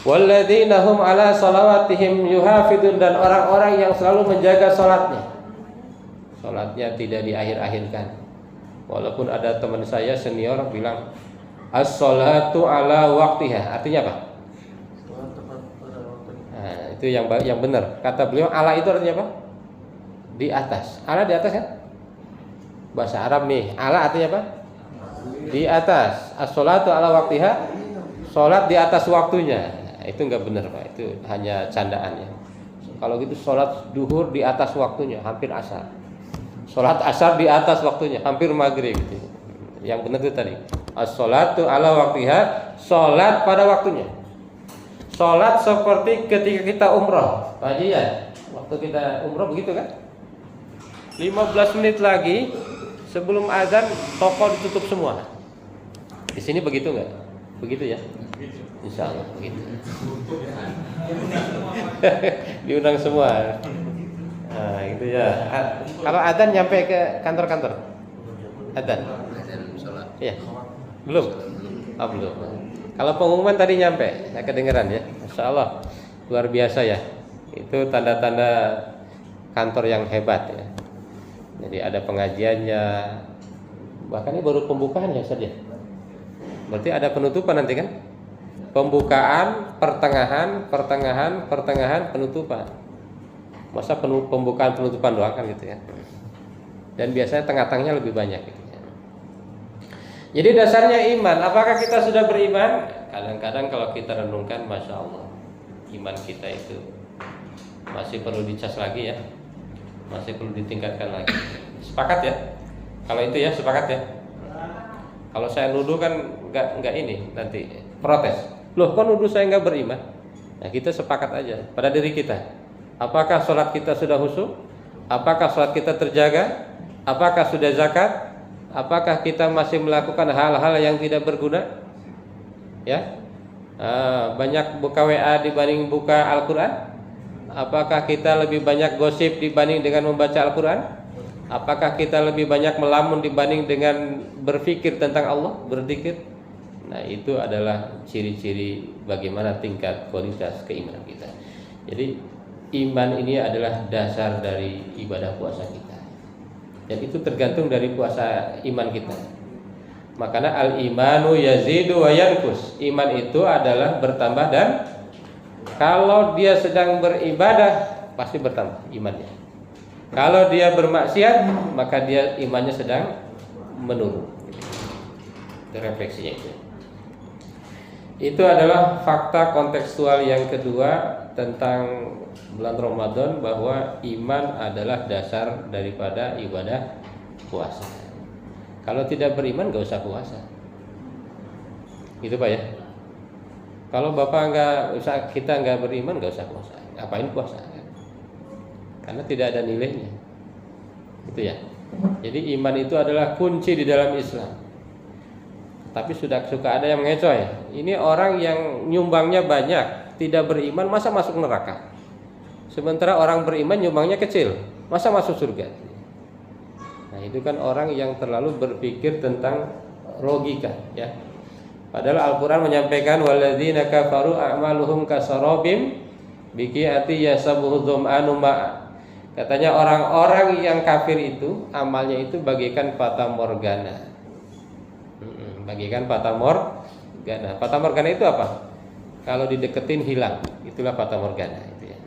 Walladzina hum ala salawatihim yuhafidun, dan orang-orang yang selalu menjaga salatnya. Salatnya tidak diakhir-akhirkan. Walaupun ada teman saya senior bilang as-salatu ala waqtiha, artinya apa? Nah, itu yang benar. Kata beliau ala itu artinya apa? Di atas. Ala di atas kan? Bahasa Arab nih. Ala artinya apa? Di atas. As-salatu ala waqtiha, salat di atas waktunya. Itu enggak benar Pak, itu hanya candaan ya. Kalau gitu salat duhur di atas waktunya, hampir asar. Salat asar di atas waktunya, hampir maghrib gitu. Yang benar itu tadi. As-salatu ala waqtiha, salat pada waktunya. Salat seperti ketika kita umroh. Pak Haji ya, waktu kita umroh begitu kan? 15 menit lagi sebelum azan toko ditutup semua. Di sini begitu enggak? Begitu ya? Insya Allah begitu. Diundang semua. Nah, itu ya. Kalau adzan nyampe ke kantor-kantor? Adzan? Iya. Belum? Belum. Kalau pengumuman tadi nyampe, saya kedengeran ya. Masya Allah, luar biasa ya. Itu tanda-tanda kantor yang hebat ya. Jadi ada pengajiannya. Bahkan ini baru pembukaan ya saja. Berarti ada penutupan nanti kan? Pembukaan, pertengahan, penutupan. Masa pembukaan penutupan doang kan gitu ya. Dan biasanya tengah-tengahnya lebih banyak gitu ya. Jadi dasarnya iman. Apakah kita sudah beriman? Kadang-kadang kalau kita renungkan, Masya Allah, iman kita itu masih perlu dicas lagi ya. Masih perlu ditingkatkan lagi. Sepakat ya? Kalau itu ya, sepakat ya. Kalau saya nuduh kan enggak ini nanti protes. Loh, kok nuduh saya enggak beriman? Nah, kita sepakat aja pada diri kita. Apakah sholat kita sudah khusyuk? Apakah sholat kita terjaga? Apakah sudah zakat? Apakah kita masih melakukan hal-hal yang tidak berguna? Ya, banyak buka WA dibanding buka Al-Quran? Apakah kita lebih banyak gosip dibanding dengan membaca Al-Quran? Apakah kita lebih banyak melamun dibanding dengan berpikir tentang Allah, berzikir? Nah, itu adalah ciri-ciri bagaimana tingkat kualitas keimanan kita. Jadi iman ini adalah dasar dari ibadah puasa kita. Dan itu tergantung dari puasa iman kita. Makanya al-imanu yazidu wa yanqus. Iman itu adalah bertambah, dan kalau dia sedang beribadah pasti bertambah imannya. Kalau dia bermaksiat, maka dia imannya sedang menurun. Itu refleksinya itu. Itu adalah fakta kontekstual yang kedua tentang bulan Ramadan, bahwa iman adalah dasar daripada ibadah puasa. Kalau tidak beriman gak usah puasa. Gitu Pak ya. Kalau Bapak kita nggak beriman gak usah puasa. Ngapain puasa? Karena tidak ada nilainya. Itu ya. Jadi iman itu adalah kunci di dalam Islam. Tapi suka ada yang mengecoh. Ini orang yang nyumbangnya banyak, tidak beriman, masa masuk neraka? Sementara orang beriman nyumbangnya kecil, masa masuk surga? Nah, itu kan orang yang terlalu berpikir tentang logika ya. Padahal Al-Quran menyampaikan walladzina kafaru a'maluhum kasarabim biqi'ati yasabuhu dhum'anu ma'a. Katanya orang-orang yang kafir itu amalnya itu bagaikan fata morgana. Bagikan fata morgana. Fata morgana itu apa? Kalau dideketin hilang. Itulah fata morgana itu ya.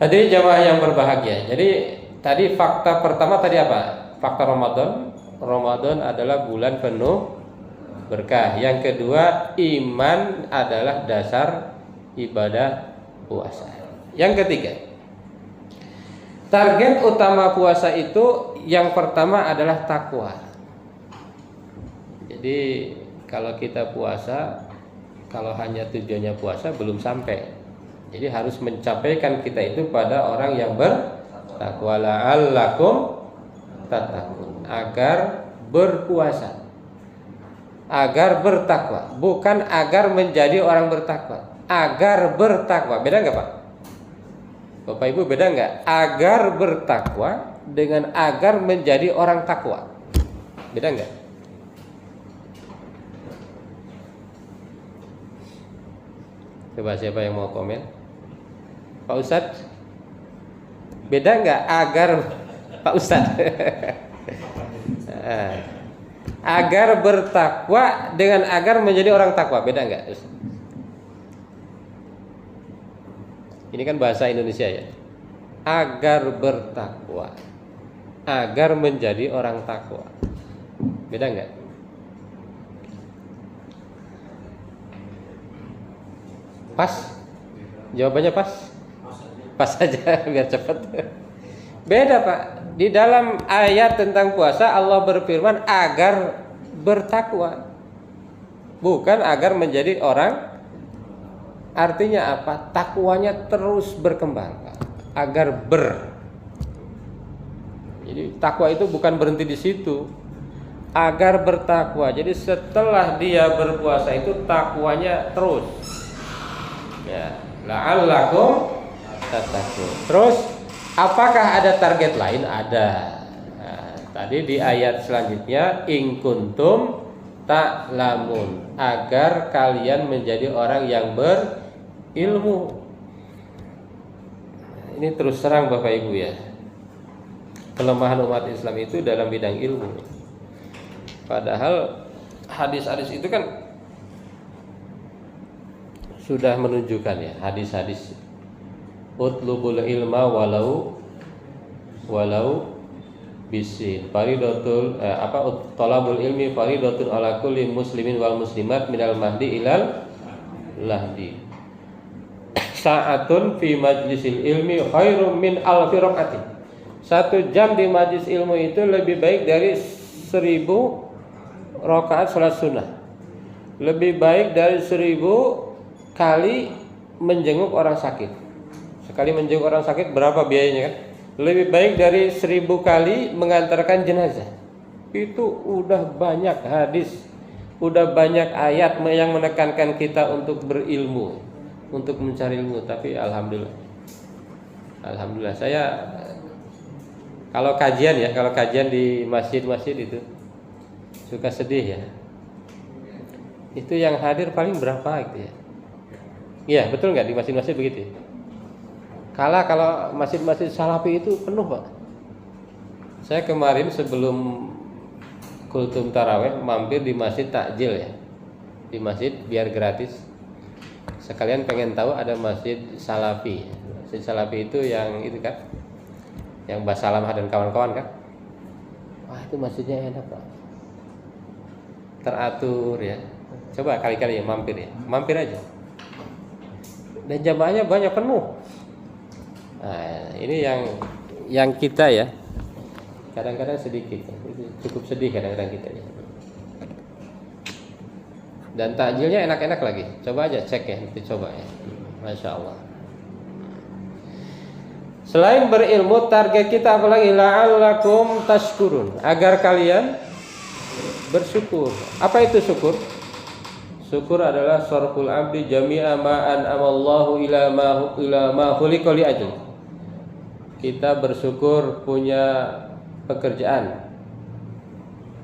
Hadirin jamaah yang berbahagia. Jadi tadi fakta pertama tadi apa? Fakta Ramadan. Ramadan adalah bulan penuh berkah. Yang kedua, iman adalah dasar ibadah puasa. Yang ketiga, target utama puasa itu yang pertama adalah takwa. Jadi kalau kita puasa, kalau hanya tujuannya puasa belum sampai. Jadi harus mencapaikan kita itu pada orang yang bertakwa, la'allakum tattaqun, agar berpuasa, agar bertakwa, bukan agar menjadi orang bertakwa, agar bertakwa. Beda nggak Pak? Bapak Ibu beda nggak? Agar bertakwa dengan agar menjadi orang takwa, beda nggak? Coba siapa yang mau komen? Pak Ustadz, beda nggak agar Pak Ustadz? Agar bertakwa dengan agar menjadi orang takwa, beda nggak? Ini kan bahasa Indonesia ya. Agar bertakwa, agar menjadi orang takwa, beda nggak? Pas? Jawabannya pas? Pas saja biar cepat. Beda Pak. Di dalam ayat tentang puasa Allah berfirman agar bertakwa, bukan agar menjadi orang. Artinya apa? Takwanya terus berkembang, agar Jadi takwa itu bukan berhenti di situ. Agar bertakwa. Jadi setelah dia berpuasa itu takwanya terus. Ya, la'allakum tattaqun. Terus apakah ada target lain? Ada. Nah, tadi di ayat selanjutnya in kuntum ta'lamun, agar kalian menjadi orang yang berilmu. Ini terus terang Bapak Ibu ya. Kelemahan umat Islam itu dalam bidang ilmu. Padahal hadis-hadis itu kan sudah menunjukkan ya, hadis-hadis utlubul ilma walau bisin faridatul talabul ilmi faridatun ala kulli muslimin wal muslimat minal mahdi ilal lahdi, sa'atun fi majlisil ilmi khairum min alfi raqatin. 1 jam di majlis ilmu itu lebih baik dari 1000 rakaat salat sunnah, lebih baik dari 1000 kali menjenguk orang sakit. Sekali menjenguk orang sakit berapa biayanya kan? Lebih baik dari 1000 kali mengantarkan jenazah. Itu udah banyak hadis, udah banyak ayat yang menekankan kita untuk berilmu, untuk mencari ilmu. Tapi alhamdulillah saya kalau kajian di masjid-masjid itu suka sedih ya. Itu yang hadir paling berapa gitu ya? Iya, betul nggak di masjid-masjid begitu? Kalau masjid-masjid Salafi itu penuh Pak. Saya kemarin sebelum kultum taraweh mampir di masjid takjil ya, di masjid biar gratis. Sekalian pengen tahu ada masjid Salafi. Masjid Salafi itu yang itu kan, yang Mbah Salamah dan kawan-kawan kan. Wah itu masjidnya enak Pak, teratur ya. Coba kali-kali ya mampir aja. Dan jamaahnya banyak penuh. Nah, ini yang kita ya kadang-kadang sedikit, cukup sedih kadang-kadang kita ya. Dan takjilnya enak-enak lagi. Coba aja cek ya, nanti coba ya. Masya Allah. Selain berilmu, target kita apalagi la'allakum tashkurun, agar kalian bersyukur. Apa itu syukur? Syukur adalah sarful abdi jami'a ma an'amallahu ila ma khuliqa li ajli. Kita bersyukur punya pekerjaan.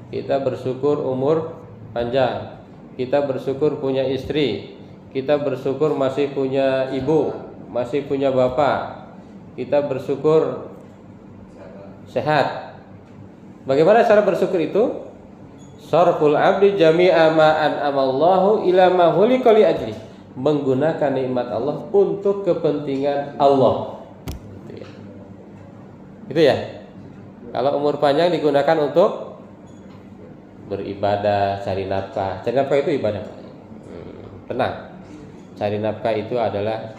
Kita bersyukur umur panjang. Kita bersyukur punya istri. Kita bersyukur masih punya ibu, masih punya bapak. Kita bersyukur sehat. Bagaimana cara bersyukur itu? Sarful abdi jami'a ma an'amallahu ila ma huliqa li ajli. Menggunakan nikmat Allah untuk kepentingan Allah. Gitu ya. Kalau umur panjang digunakan untuk beribadah, cari nafkah. Cari nafkah itu ibadah. Tenang. Cari nafkah itu adalah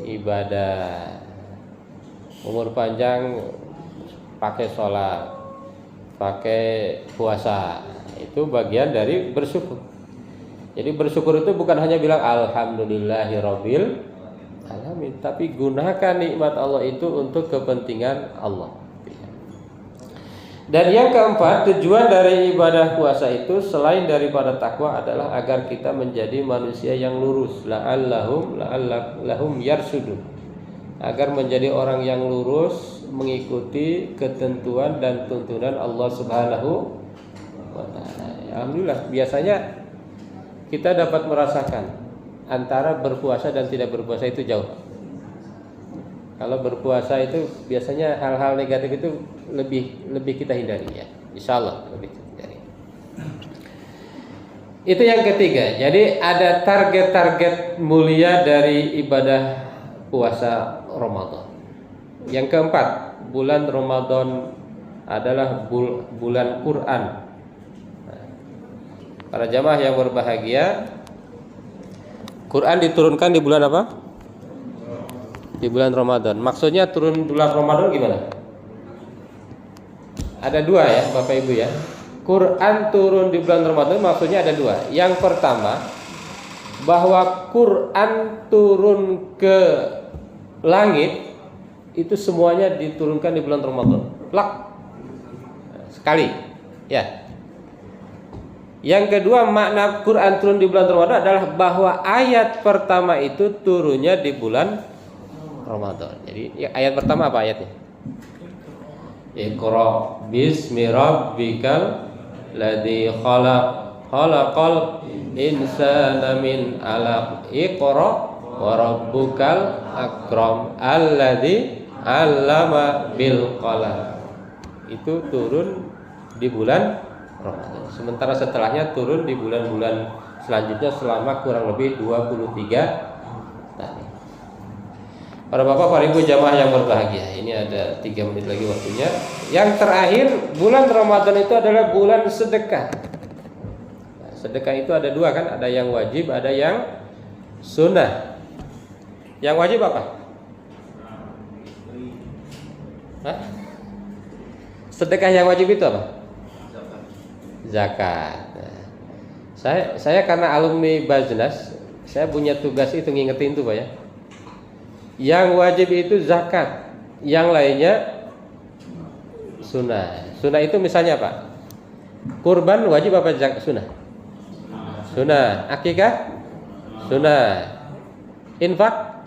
ibadah. Umur panjang pakai sholat, pakai puasa, itu bagian dari bersyukur. Jadi bersyukur itu bukan hanya bilang alhamdulillahirabbil alamin, tapi gunakan nikmat Allah itu untuk kepentingan Allah. Dan yang keempat, tujuan dari ibadah puasa itu selain daripada takwa adalah agar kita menjadi manusia yang lurus, la'allahum yarsudun. Agar menjadi orang yang lurus, mengikuti ketentuan dan tuntunan Allah Subhanahu wa taala. Alhamdulillah, biasanya kita dapat merasakan antara berpuasa dan tidak berpuasa itu jauh. Kalau berpuasa itu biasanya hal-hal negatif itu lebih kita hindari ya. Insyaallah lebih kita hindari. Itu yang ketiga. Jadi ada target-target mulia dari ibadah puasa Ramadan. Yang keempat, bulan Ramadan adalah bulan Quran. Para jamaah yang berbahagia, Quran diturunkan di bulan apa? Di bulan Ramadan. Maksudnya turun bulan Ramadan gimana? Ada dua ya Bapak Ibu ya. Quran turun di bulan Ramadan maksudnya ada dua. Yang pertama, bahwa Quran turun ke langit itu semuanya diturunkan di bulan Ramadan. Plak. Sekali. Ya. Yang kedua, makna Quran turun di bulan Ramadan adalah bahwa ayat pertama itu turunnya di bulan Ramadan. Jadi ayat pertama apa ayatnya? Iqra bismi rabbikal ladzi khalaqal insana min 'alaq. Iqra wa rabbukal akram alladzi 'allama bil qalam. Itu turun di bulan Ramadan. Sementara setelahnya turun di bulan-bulan selanjutnya selama kurang lebih 23 tahun. Para bapak, para ibu jamaah yang berbahagia, ini ada 3 menit lagi waktunya. Yang terakhir, bulan Ramadan itu adalah bulan sedekah. Nah, sedekah itu ada dua kan, ada yang wajib, ada yang sunnah. Yang wajib apa? Hah? Sedekah yang wajib itu apa? Zakat. Nah, saya karena alumni Baznas, saya punya tugas itu ngingetin tuh Pak ya. Yang wajib itu zakat, yang lainnya sunnah. Sunnah itu misalnya Pak, kurban wajib apa sunnah? Sunnah. Akikah? Sunnah. Infak?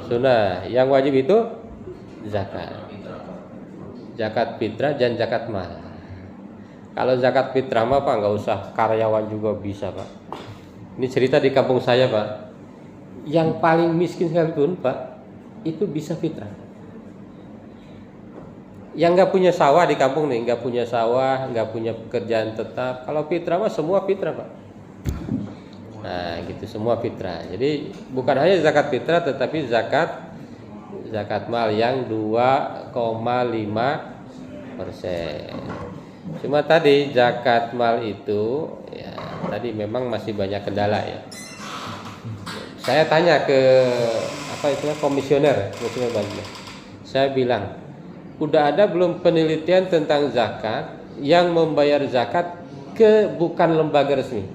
Sunnah. Yang wajib itu zakat. Zakat fitrah dan zakat mal. Kalau zakat fitrah mah Pak nggak usah karyawan juga bisa Pak. Ini cerita di kampung saya Pak. Yang paling miskin sekalipun Pak itu bisa fitrah. Yang nggak punya sawah di kampung nih, nggak punya sawah, nggak punya pekerjaan tetap. Kalau fitrah mah semua fitrah Pak. Nah gitu, semua fitrah. Jadi bukan hanya zakat fitrah, tetapi zakat mal yang 2,5%. Cuma tadi zakat mal itu ya tadi memang masih banyak kendala ya. Saya tanya ke komisioner banyak. Saya bilang, udah ada belum penelitian tentang zakat yang membayar zakat ke bukan lembaga resmi?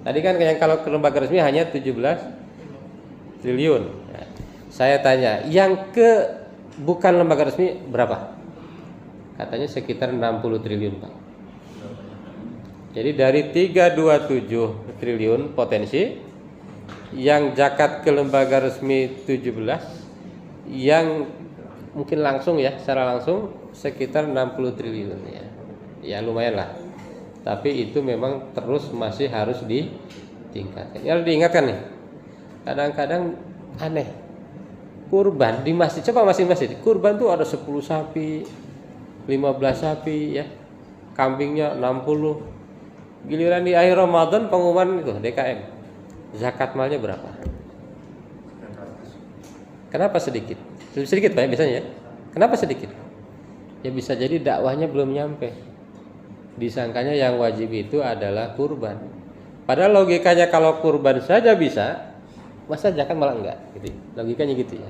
Tadi kan yang kalau ke lembaga resmi hanya 17 triliun. Ya. Saya tanya, yang ke bukan lembaga resmi berapa? Katanya sekitar 60 triliun Pak. Jadi dari 327 triliun potensi, yang zakat ke lembaga resmi 17, yang mungkin langsung ya, secara langsung sekitar 60 triliun ya. Ya lumayan lah. Tapi itu memang terus masih harus ditingkatkan. Ya harus diingatkan nih. Kadang-kadang aneh. Kurban di masjid, coba masing-masjid. Kurban tuh ada 10 sapi, 15 sapi ya. kambingnya 60. Giliran di akhir Ramadan pengumuman itu DKM. Zakat malnya berapa? Kenapa sedikit? Sedikit Pak ya biasanya ya. Kenapa sedikit? Ya bisa jadi dakwahnya belum nyampe. Disangkanya yang wajib itu adalah kurban. Padahal logikanya kalau kurban saja bisa, masa zakat malah enggak? Gitu. Logikanya gitu ya.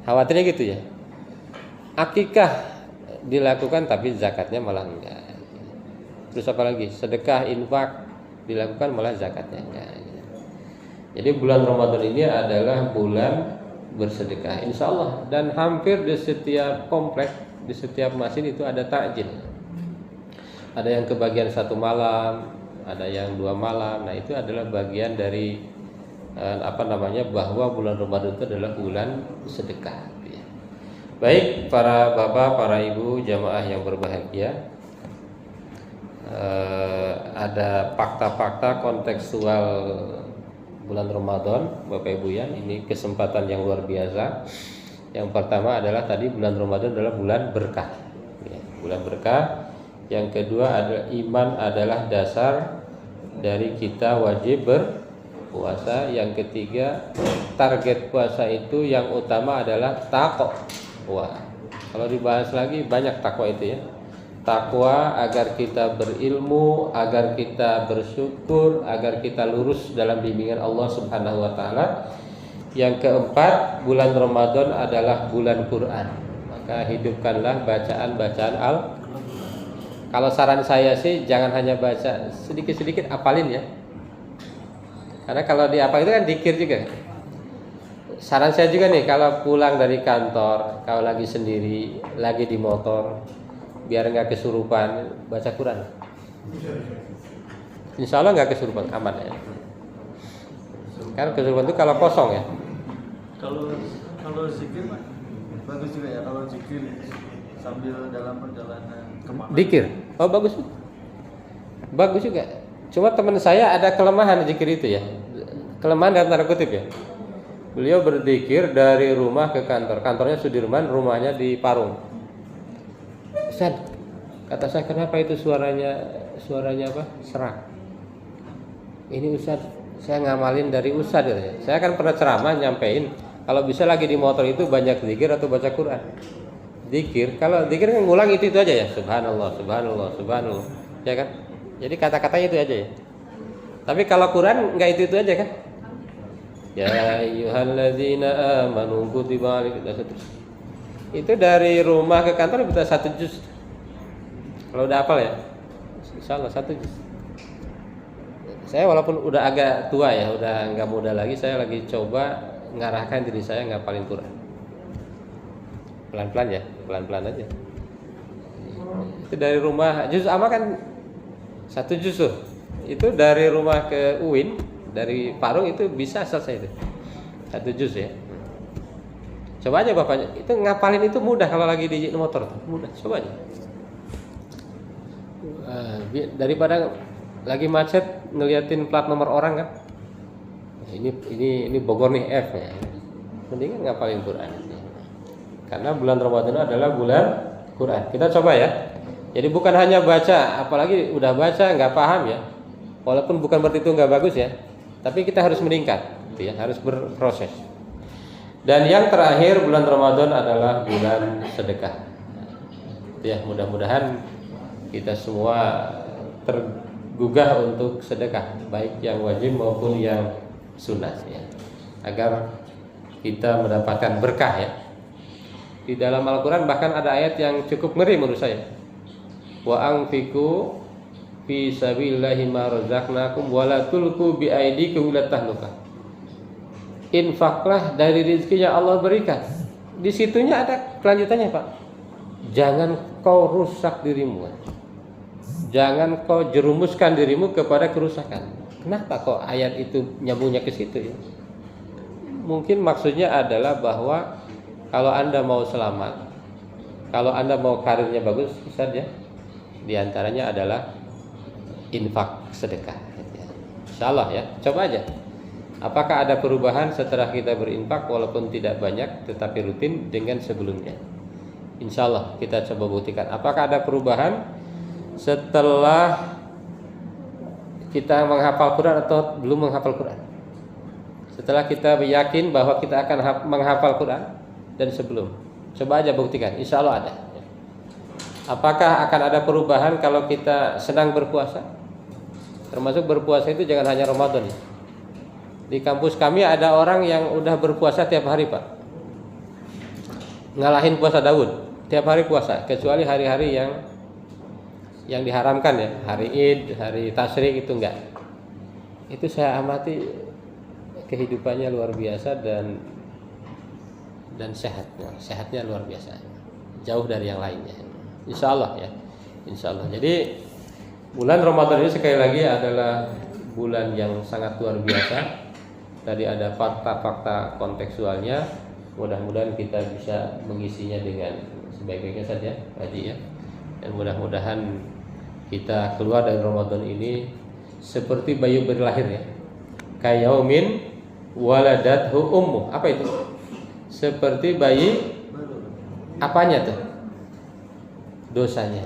Khawatirnya gitu ya. Akikah dilakukan tapi zakatnya malah enggak. Terus apa lagi? Sedekah, infak dilakukan malah zakatnya enggak. Jadi bulan Ramadan ini adalah bulan bersedekah insya Allah, dan hampir di setiap komplek, di setiap masjid itu ada takjil. Ada yang kebagian 1 malam, ada yang 2 malam. Nah itu adalah bagian dari bahwa bulan Ramadan itu adalah bulan sedekah. Baik para bapak, para ibu, jamaah yang berbahagia, ada fakta-fakta kontekstual bulan Ramadan, Bapak Ibu ya, ini kesempatan yang luar biasa. Yang pertama adalah tadi bulan Ramadan adalah bulan berkah, ya, bulan berkah. Yang kedua adalah iman adalah dasar dari kita wajib berpuasa. Yang ketiga, target puasa itu yang utama adalah takwa. Kalau dibahas lagi banyak takwa itu ya. Takwa agar kita berilmu, agar kita bersyukur, agar kita lurus dalam bimbingan Allah Subhanahu wa taala. Yang keempat, bulan Ramadan adalah bulan Quran. Maka hidupkanlah bacaan-bacaan Kalau saran saya sih jangan hanya baca, sedikit-sedikit apalin ya. Karena kalau diapal itu kan dikir juga. Saran saya juga nih, kalau pulang dari kantor, kalau lagi sendiri, lagi di motor, biar nggak kesurupan, baca Quran. Insya Allah nggak kesurupan, aman ya. Kan kesurupan itu kalau kosong ya. Kalau zikir Pak, bagus juga ya kalau zikir sambil dalam perjalanan kemana. Dikir, oh bagus, bagus juga. Cuma teman saya ada kelemahan zikir itu ya, kelemahan dalam tanda kutip ya. Beliau berzikir dari rumah ke kantor, kantornya Sudirman, rumahnya di Parung. Ustaz, kata saya, kenapa itu suaranya apa? Serak. Ini Ustaz, saya ngamalin dari Ustaz ya. Saya kan pernah ceramah nyampein, kalau bisa lagi di motor itu banyak zikir atau baca Quran. Zikir, kalau zikir kan ngulang itu aja ya, subhanallah, subhanallah, subhanallah, ya kan? Jadi kata-katanya itu aja ya. Tapi kalau Quran enggak itu aja kan? Ya ayyuhalladzina amanu kutiba alaikum. Itu dari rumah ke kantor bisa 1 juz. Kalau udah hafal ya, insyaallah 1 juz. Saya walaupun udah agak tua ya, udah nggak muda lagi, saya lagi coba ngarahkan diri saya ngapalin Quran. Pelan-pelan ya, pelan-pelan aja. Itu dari rumah, juz amma kan 1 juz tuh. Itu dari rumah ke UIN, dari Parung itu bisa selesai itu 1 juz ya. Coba aja bapaknya, itu ngapalin itu mudah kalau lagi di motor, mudah. Coba aja. Daripada lagi macet ngeliatin plat nomor orang kan. Ini Bogor nih F ya. Mendingan ngapalin Quran. Karena bulan Ramadan adalah bulan Quran. Kita coba ya. Jadi bukan hanya baca, apalagi udah baca nggak paham ya. Walaupun bukan berarti itu nggak bagus ya. Tapi kita harus meningkat, gitu ya, harus berproses. Dan yang terakhir, bulan Ramadan adalah bulan sedekah. Ya, mudah-mudahan kita semua tergugah untuk sedekah, baik yang wajib maupun yang sunnah ya. Agar kita mendapatkan berkah ya. Di dalam Al-Qur'an bahkan ada ayat yang cukup ngeri menurut saya. Wa anfiqu fi sabilillahi ma razaqnakum wa la tulqu bi aydikum ila tahlukah. Infaklah dari rezekinya Allah berikan. Di situnya ada kelanjutannya Pak. Jangan kau rusak dirimu. Jangan kau jerumuskan dirimu kepada kerusakan. Kenapa kok ayat itu nyambungnya ke situ ya? Mungkin maksudnya adalah bahwa kalau Anda mau selamat, kalau Anda mau karirnya bagus, Ustaz ya, di antaranya adalah infak sedekah. Insyaallah ya, coba aja. Apakah ada perubahan setelah kita berinfak walaupun tidak banyak tetapi rutin dengan sebelumnya? Insya Allah kita coba buktikan. Apakah ada perubahan setelah kita menghafal Quran atau belum menghafal Quran? Setelah kita yakin bahwa kita akan menghafal Quran dan sebelum. Coba aja buktikan, insya Allah ada. Apakah akan ada perubahan kalau kita sedang berpuasa? Termasuk berpuasa itu jangan hanya Ramadan. Di kampus kami ada orang yang udah berpuasa tiap hari, Pak. Ngalahin puasa Daud, tiap hari puasa, kecuali hari-hari yang diharamkan ya, hari Id, hari Tasyrik itu enggak. Itu saya amati kehidupannya luar biasa dan sehatnya luar biasa, jauh dari yang lainnya. Insya Allah ya, Insya Allah. Jadi bulan Ramadan ini sekali lagi adalah bulan yang sangat luar biasa. Tadi ada fakta-fakta kontekstualnya. Mudah-mudahan kita bisa mengisinya dengan sebaik-baiknya saja, Haji ya. Dan mudah-mudahan kita keluar dari Ramadan ini seperti bayi berlahir ya. Kayaumin waladathu ummu. Apa itu? Seperti bayi, apanya tuh? Dosanya.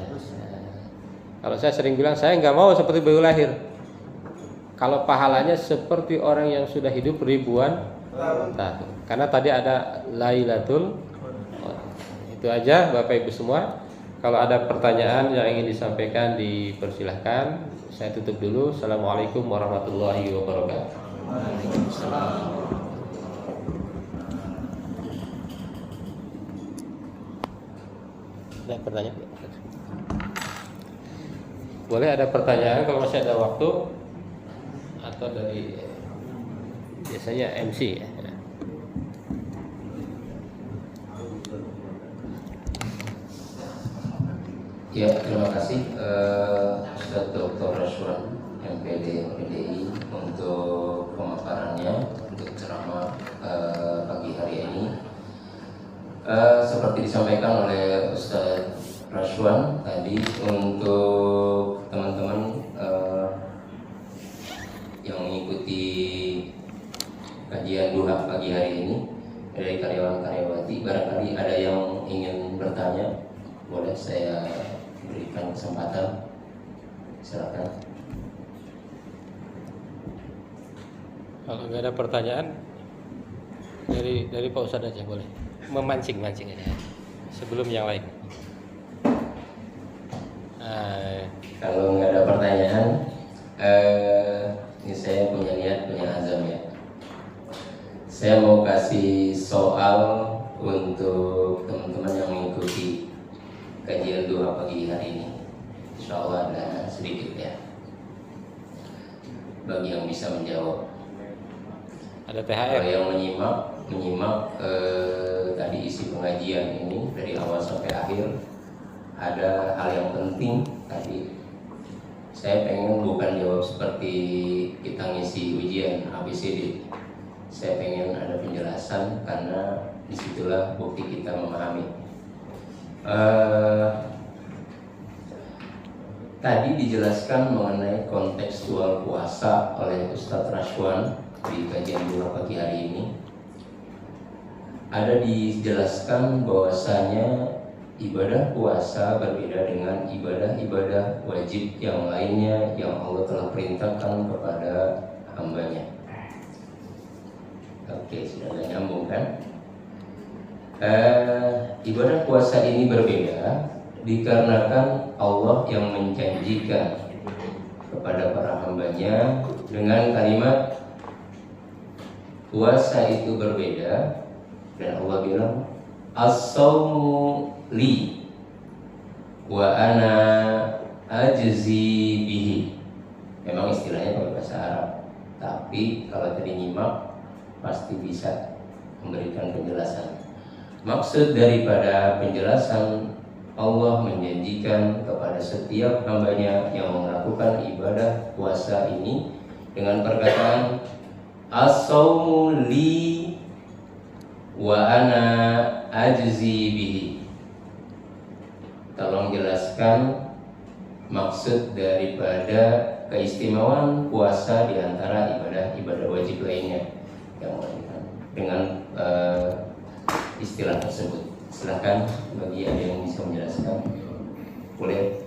Kalau saya sering bilang, saya nggak mau seperti bayi lahir. Kalau pahalanya seperti orang yang sudah hidup ribuan tahun. Karena tadi ada Lailatul Qadar. Itu aja Bapak Ibu semua. Kalau ada pertanyaan yang ingin disampaikan, dipersilahkan. Saya tutup dulu. Assalamualaikum warahmatullahi wabarakatuh. Ada pertanyaan? Boleh ada pertanyaan kalau masih ada waktu, atau dari biasanya MC ya. Ya, terima kasih Ustaz Dr. Raswan MPD PDI untuk pemaparannya, untuk ceramah pagi hari ini. Seperti disampaikan oleh Ustaz Raswan tadi, untuk teman-teman yang mengikuti kajian duha pagi hari ini dari karyawan-karyawati, barangkali ada yang ingin bertanya, boleh saya berikan kesempatan. Silakan. Kalau nggak ada pertanyaan, dari Pak Ustadz aja boleh. Memancing-mancing aja sebelum yang lain. Kalau nggak ada pertanyaan, ini saya punya niat, punya azam ya. Saya mau kasih soal untuk teman-teman yang mengikuti kajian duha pagi hari ini. Insya Allah ada sedikit ya, bagi yang bisa menjawab. Ada Kalau THR. yang menyimak tadi isi pengajian ini dari awal sampai akhir, ada hal yang penting tadi. Saya pengen bukan jawab seperti kita ngisi ujian ABCD. Saya pengen ada penjelasan, karena disitulah bukti kita memahami. Tadi dijelaskan mengenai kontekstual puasa oleh Ustadz Raswan di kajian duha pagi hari ini. Ada dijelaskan bahwasanya ibadah puasa berbeda dengan ibadah-ibadah wajib yang lainnya yang Allah telah perintahkan kepada hambanya. Oke, sudah ada nyambung kan? Ibadah puasa ini berbeda dikarenakan Allah yang menjanjikan kepada para hambanya dengan kalimat puasa itu berbeda, dan Allah bilang as-saumu li wa ana ajzi bihi. Memang istilahnya pakai bahasa Arab, tapi kalau tadi nyimak pasti bisa memberikan penjelasan. Maksud daripada penjelasan, Allah menjanjikan kepada setiap hambanya yang melakukan ibadah puasa ini dengan perkataan as-saumu li wa ana ajzi bihi. Tolong jelaskan maksud daripada keistimewaan puasa di antara ibadah-ibadah wajib lainnya yang melakukan dengan istilah tersebut. Silakan bagi ada yang bisa menjelaskan, boleh.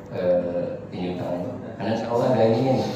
tunjuk tangan, karena insya Allah ada ininya nih.